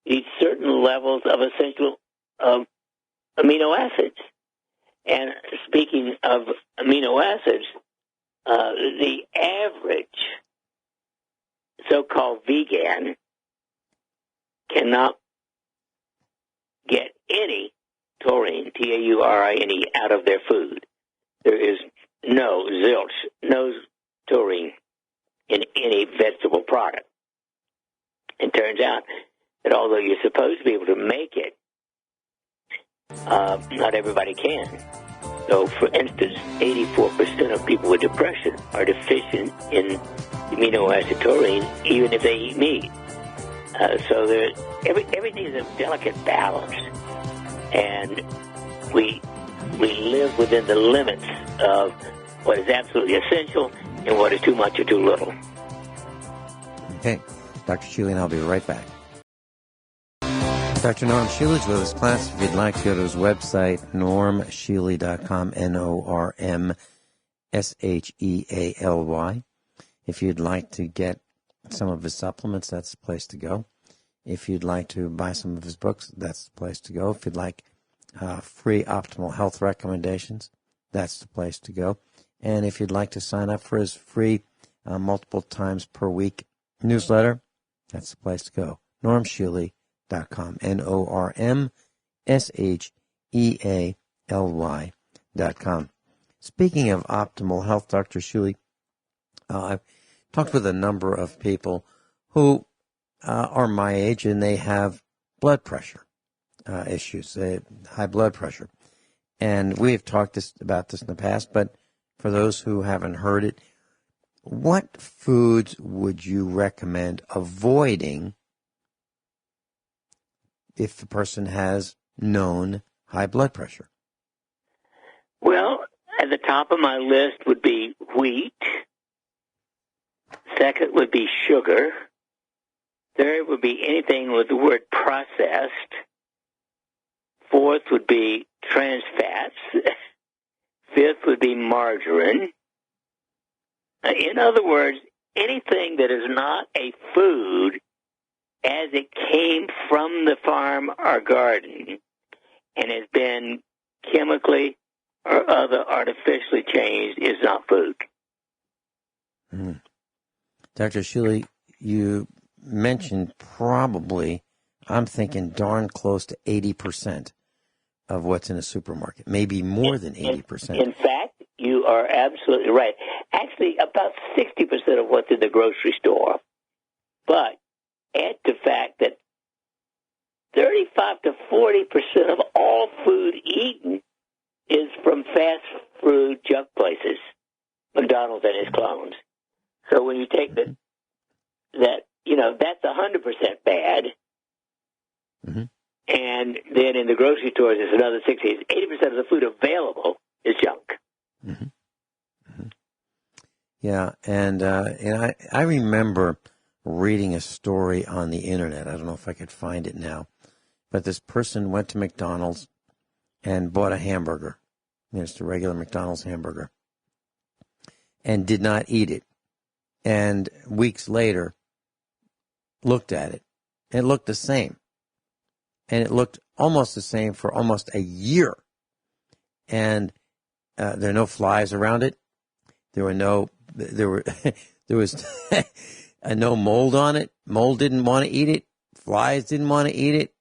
You need certain levels of essential amino acids. And speaking of amino acids, the average so-called vegan cannot get any taurine, Taurine, out of their food. There is no taurine in any vegetable product. It turns out that although you're supposed to be able to make it, not everybody can. So, for instance, 84% of people with depression are deficient in amino acid taurine, even if they eat meat. So everything is a delicate balance, and we live within the limits of what is absolutely essential and what is too much or too little. Okay, Dr. Shealy, and I'll be right back. Dr. Norm Shealy is with us, class. If you'd like to go to his website, normshealy.com, NORMSHEALY. If you'd like to get some of his supplements, that's the place to go. If you'd like to buy some of his books, that's the place to go. If you'd like free optimal health recommendations, that's the place to go. And if you'd like to sign up for his free multiple times per week newsletter, that's the place to go. normshealy.com, NORMSHEALY.com. Speaking of optimal health, Dr. Shealy, I've talked with a number of people who are my age, and they have blood pressure issues, high blood pressure. And we have talked about this in the past, but for those who haven't heard it, what foods would you recommend avoiding if the person has known high blood pressure? Well, at the top of my list would be wheat. Second would be sugar. Third would be anything with the word processed. Fourth would be trans fats. Fifth would be margarine. In other words, anything that is not a food as it came from the farm or garden and has been chemically or other artificially changed is not food. Dr. Shealy, you mentioned probably, I'm thinking darn close to 80% of what's in a supermarket, maybe more than 80%. In fact, you are absolutely right. Actually, about 60% of what's in the grocery store. But add the fact that 35 to 40% of all food eaten is from fast food junk places, McDonald's and its clones. So when you take that's 100% bad. Mm-hmm. And then in the grocery stores, it's another 60. 80% of the food available is junk. Mm-hmm. Mm-hmm. Yeah, and I remember reading a story on the internet. I don't know if I could find it now, but this person went to McDonald's and bought a hamburger, just a regular McDonald's hamburger, and did not eat it. And weeks later, looked at it, and it looked the same. And it looked almost the same for almost a year. And there are no flies around it. There was no mold on it. Mold didn't want to eat it. Flies didn't want to eat it.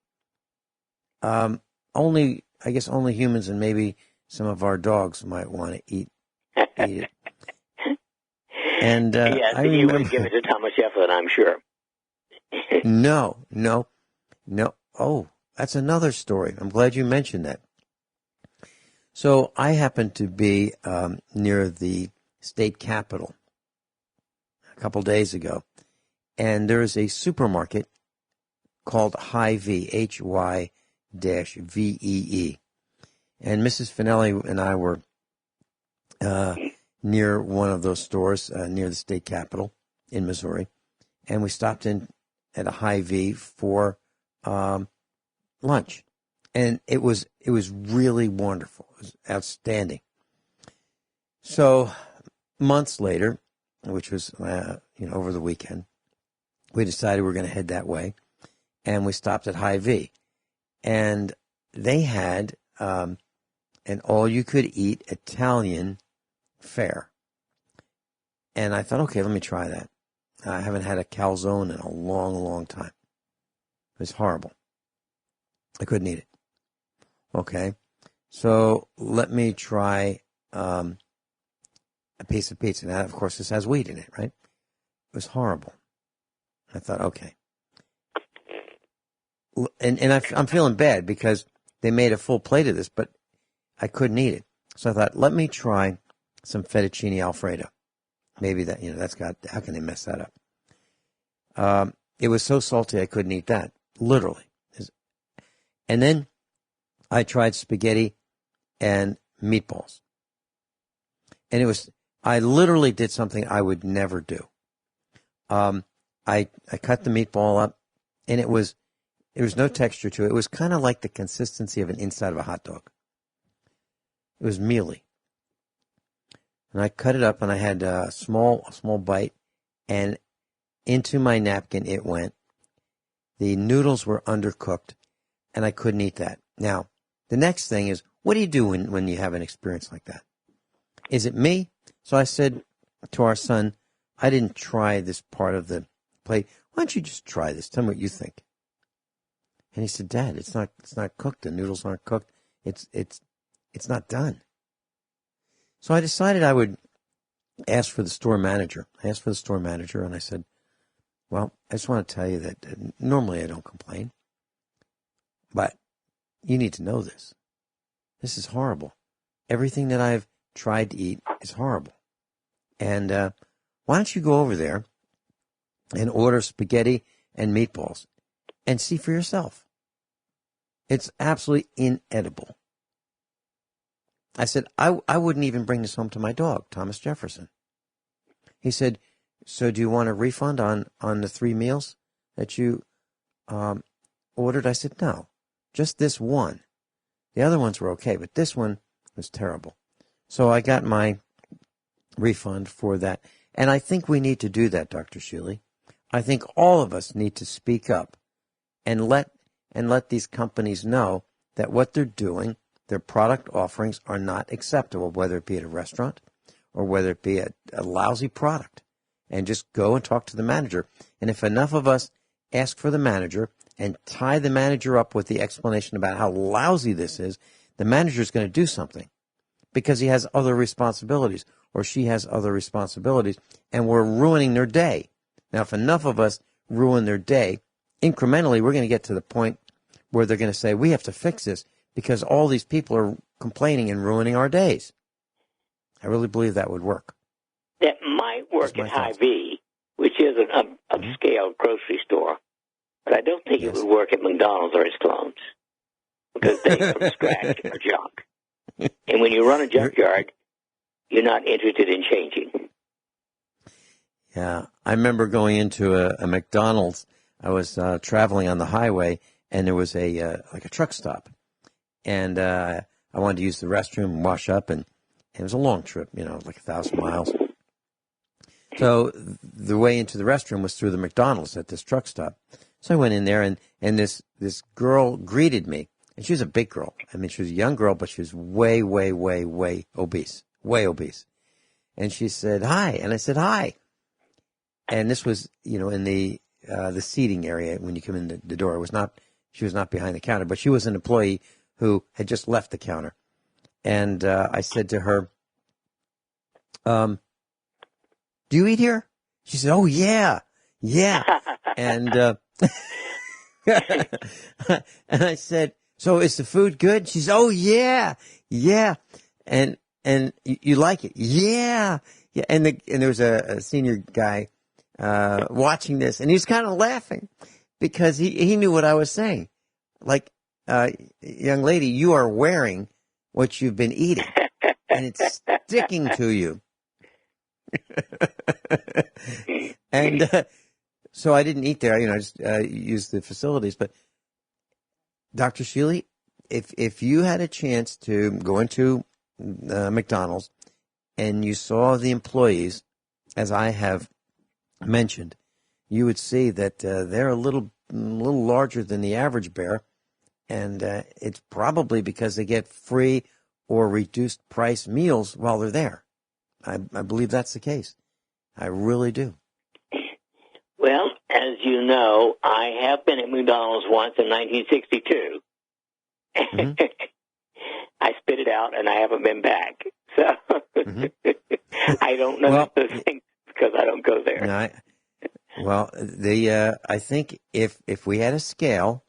Only humans and maybe some of our dogs might want to eat it. And you wouldn't give it to Thomas Jefferson, I'm sure. No. Oh, that's another story. I'm glad you mentioned that. So I happened to be near the state capitol a couple days ago, and there's a supermarket called Hy-Vee, Hy-Vee. And Mrs. Finelli and I were near one of those stores near the state capitol in Missouri, and we stopped in at a Hy-Vee for lunch, and it was really wonderful. It was outstanding. So months later, which was over the weekend, we decided we were going to head that way, and we stopped at Hy-Vee, and they had an all-you-could-eat Italian fare, and I thought, okay, let me try that. I haven't had a calzone in a long, long time. It was horrible. I couldn't eat it. Okay, so let me try a piece of pizza. Now, of course, this has wheat in it, right? It was horrible. I thought, okay. And I'm feeling bad because they made a full plate of this, but I couldn't eat it. So I thought, let me try some fettuccine Alfredo. Maybe that, how can they mess that up? It was so salty I couldn't eat that, literally. And then I tried spaghetti and meatballs. And I literally did something I would never do. I cut the meatball up, and there was no texture to it. It was kind of like the consistency of an inside of a hot dog. It was mealy. And I cut it up, and I had a small bite, and into my napkin it went. The noodles were undercooked, and I couldn't eat that. Now, the next thing is, what do you do when you have an experience like that? Is it me? So I said to our son, I didn't try this part of the plate. Why don't you just try this? Tell me what you think. And he said, Dad, it's not cooked. The noodles aren't cooked. It's not done. So I decided I would ask for the store manager. I asked for the store manager, and I said, well, I just want to tell you that normally I don't complain, but you need to know this. This is horrible. Everything that I've tried to eat is horrible. And why don't you go over there and order spaghetti and meatballs and see for yourself? It's absolutely inedible. I said, I wouldn't even bring this home to my dog, Thomas Jefferson. He said, so do you want a refund on the 3 meals? that you ordered? I said, no, just this one. The other ones were okay, but this one was terrible. So I got my refund for that. And I think we need to do that, Dr. Shealy. I think all of us need to speak up and let these companies know that what they're doing, their product offerings are not acceptable, whether it be at a restaurant or whether it be a lousy product. And just go and talk to the manager. And if enough of us ask for the manager and tie the manager up with the explanation about how lousy this is, the manager is going to do something because he has other responsibilities or she has other responsibilities, and we're ruining their day. Now, if enough of us ruin their day, incrementally, we're going to get to the point where they're going to say, we have to fix this because all these people are complaining and ruining our days. I really believe that would work. That might work at Hy-Vee, which is an upscale grocery store, but I don't think it would work at McDonald's or its clones because they from scratch are junk. And when you run a junkyard, you're not interested in changing. Yeah, I remember going into a McDonald's. I was traveling on the highway, and there was a truck stop, and I wanted to use the restroom and wash up, and it was a long trip, like 1,000 miles. So the way into the restroom was through the McDonald's at this truck stop. So I went in there, and this girl greeted me, and she was a big girl. I mean, she was a young girl, but she was way, way, way, way obese, way obese. And she said, hi, and I said, hi. And this was, in the seating area when you come in the door. She was not behind the counter, but she was an employee who had just left the counter. And I said to her, do you eat here? She said, oh, yeah. And and I said, so is the food good? She said, oh, yeah. And you like it? Yeah. And there was a senior guy watching this, and he was kind of laughing because he knew what I was saying. Like, young lady, you are wearing what you've been eating, and it's sticking to you. And so I didn't eat there. I just used the facilities. But Dr. Shealy, if you had a chance to go into McDonald's and you saw the employees, as I have mentioned, you would see that they're a little larger than the average bear, and it's probably because they get free or reduced price meals while they're there. I believe that's the case. I really do. Well, as you know, I have been at McDonald's once in 1962. Mm-hmm. I spit it out, and I haven't been back. So I don't know those things because I don't go there. No, I think if we had a scale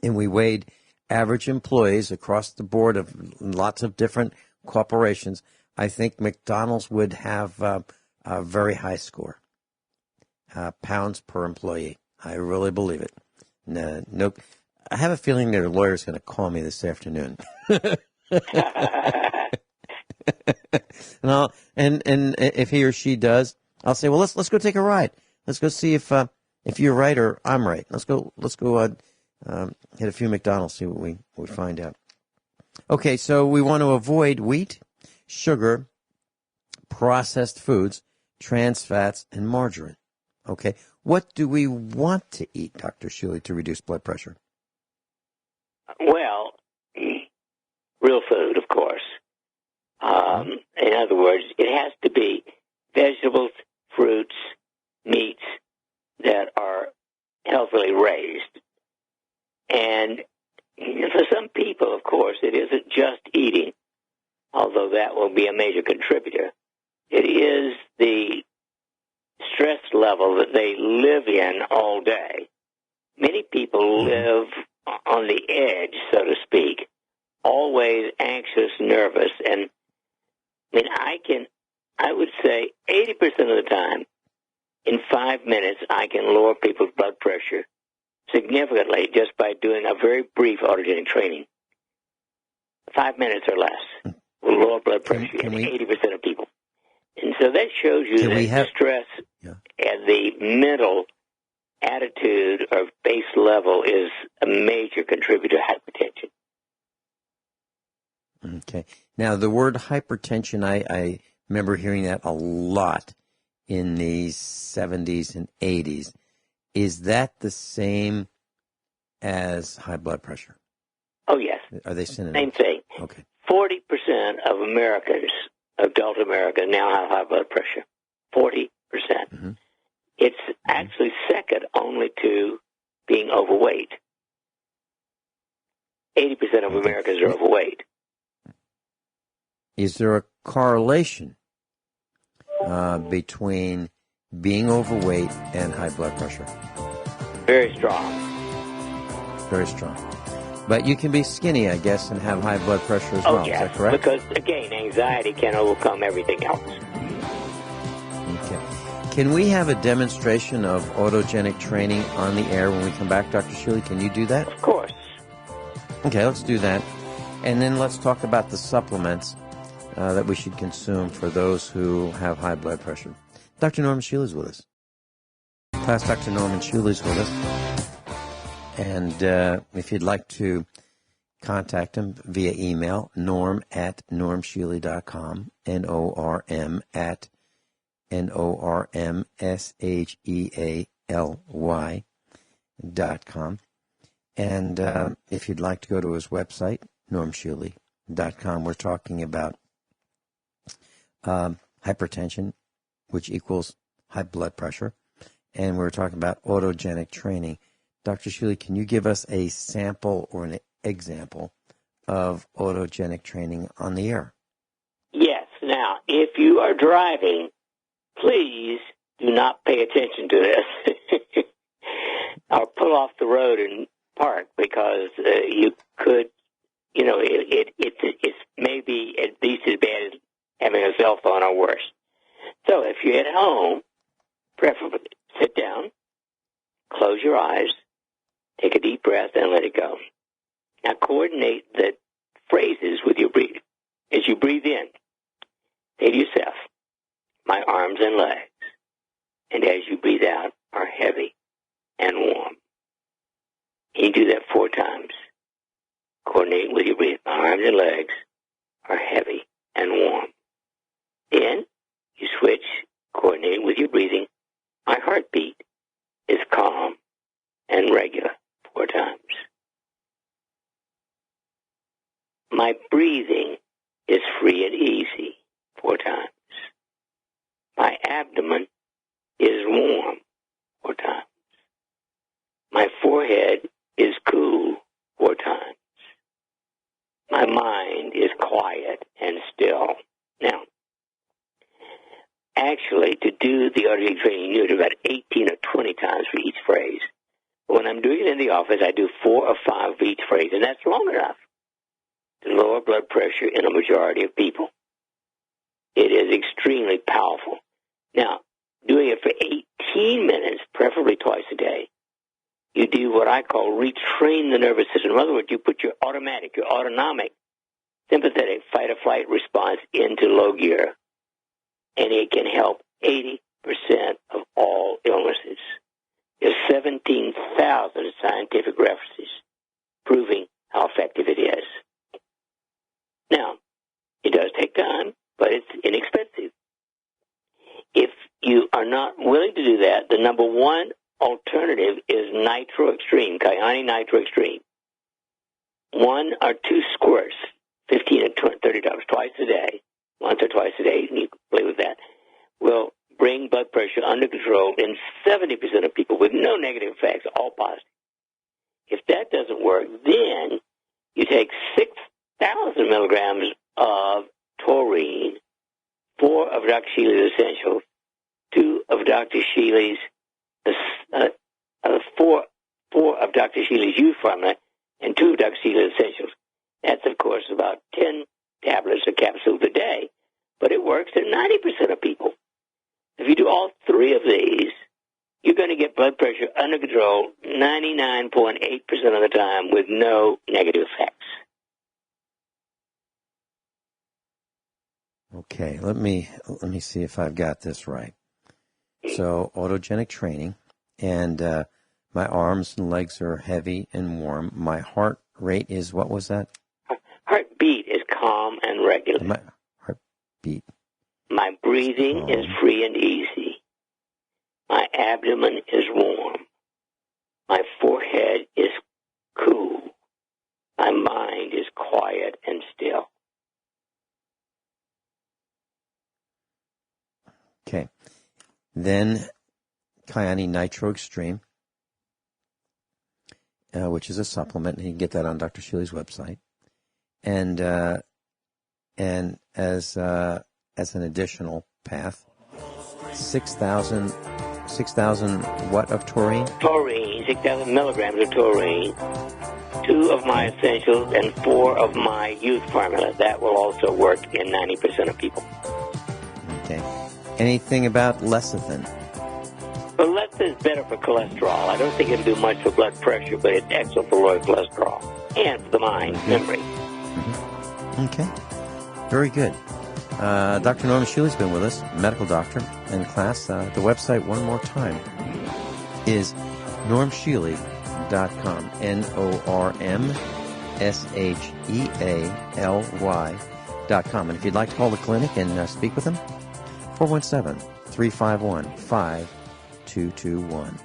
and we weighed average employees across the board of lots of different corporations, I think McDonald's would have a very high score, pounds per employee. I really believe it. No, I have a feeling their lawyer's going to call me this afternoon. And if he or she does, I'll say, well, let's go take a ride. Let's go see if you're right or I'm right. Let's go hit a few McDonald's, see what we find out. Okay, so we want to avoid wheat, sugar, processed foods, trans fats, and margarine. Okay, what do we want to eat, Dr. Shealy, to reduce blood pressure? Well, real food, of course. In other words, it has to be vegetables, fruits, meats that are healthily raised. And for some people, of course, it isn't just eating, although that will be a major contributor. It is the stress level that they live in all day. Many people live on the edge, so to speak, always anxious, nervous, and I would say 80% of the time, in 5 minutes, I can lower people's blood pressure significantly just by doing a very brief autogenic training. 5 minutes or less will lower blood pressure in 80% of people. And so that shows you that the stress and the mental attitude level is a major contributor to hypertension. Okay. Now, the word hypertension, I remember hearing that a lot in the 70s and 80s. Is that the same as high blood pressure? Oh, yes. Are they synonyms? Same thing. Okay. 40% of Americans, adult Americans, now have high blood pressure. 40%. Mm-hmm. It's actually second only to being overweight. 80% of Americans are overweight. Is there a correlation between being overweight and high blood pressure? Very strong. Very strong. But you can be skinny, I guess, and have high blood pressure as well. Yes. Is that correct? Because, again, anxiety can overcome everything else. Okay. Can we have a demonstration of autogenic training on the air when we come back, Dr. Shealy? Can you do that? Of course. Okay, let's do that. And then let's talk about the supplements that we should consume for those who have high blood pressure. Dr. Norman Shealy is with us. Class, Dr. Norman Shealy is with us. And if you'd like to contact him via email, norm@normshealy.com, NORM@NORMSHEALY.com. And if you'd like to go to his website, normshealy.com, we're talking about hypertension, which equals high blood pressure, and we're talking about autogenic training. Dr. Shealy, can you give us a sample or an example of autogenic training on the air? Yes. Now, if you are driving, please do not pay attention to this. Or pull off the road and park, because you could, it's maybe at least as bad as having a cell phone or worse. So if you're at home, preferably sit down, close your eyes, take a deep breath, and let it go. Now coordinate the phrases with your breathing. As you breathe in, say to yourself, my arms and legs, and as you breathe out, are heavy and warm. And you do that 4 times. Coordinating with your breathing. My arms and legs are heavy and warm. Then you switch, coordinating with your breathing. My heartbeat is calm and regular 4 times. My breathing is free and easy 4 times. My abdomen is warm 4 times. My forehead is cool 4 times. My mind is quiet and still. Now, actually, to do the autogenic training, you do about 18 or 20 times for each phrase. But when I'm doing it in the office, I do 4 or 5 for each phrase, and that's long enough to lower blood pressure in a majority of people. It is extremely powerful. Now, doing it for 18 minutes, preferably twice a day, you do what I call retrain the nervous system. In other words, you put your automatic, your autonomic, sympathetic fight-or-flight response into low gear, and it can help 80% of all illnesses. There's 17,000 scientific references proving how effective it is. Now, it does take time, but it's inexpensive. If you are not willing to do that, the number one alternative is Nitro Extreme, Kyani Nitro Extreme. 1 or 2 squirts, $15 or $30 twice a day, once or twice a day, and you can play with that, will bring blood pressure under control in 70% of people with no negative effects, all positive. If that doesn't work, then you take 6,000 milligrams of taurine, 4 of Dr. Shealy's Essentials, 2 of Dr. Shealy's, 4 of Dr. Shealy's U formula, and 2 of Dr. Shealy's Essentials. That's, of course, about 10 tablets or capsules a day, but it works in 90% of people. If you do all 3 of these, you're going to get blood pressure under control 99.8% of the time with no negative effects. Okay, let me see if I've got this right. So, autogenic training, and My arms and legs are heavy and warm. My heart rate is, what was that? Heartbeat is calm and regular. My heartbeat. My breathing is free and easy. My abdomen is warm. My forehead is cool. My mind is quiet and still. Okay. Then Kyani Nitro Extreme, which is a supplement, and you can get that on Dr. Shealy's website. And as an additional path, 6,000 what of taurine? Taurine, 6,000 milligrams of taurine. 2 of my essentials and 4 of my youth formula. That will also work in 90% of people. Okay. Anything about lecithin? But lecithin is better for cholesterol. I don't think it'll do much for blood pressure, but it's excellent for low cholesterol and for the mind, memory. Mm-hmm. Okay. Very good. Dr. Norm Shealy's been with us, medical doctor in class. The website, one more time, is normshealy.com. NORMSHEALY.com. And if you'd like to call the clinic and speak with them, 417-351-5221.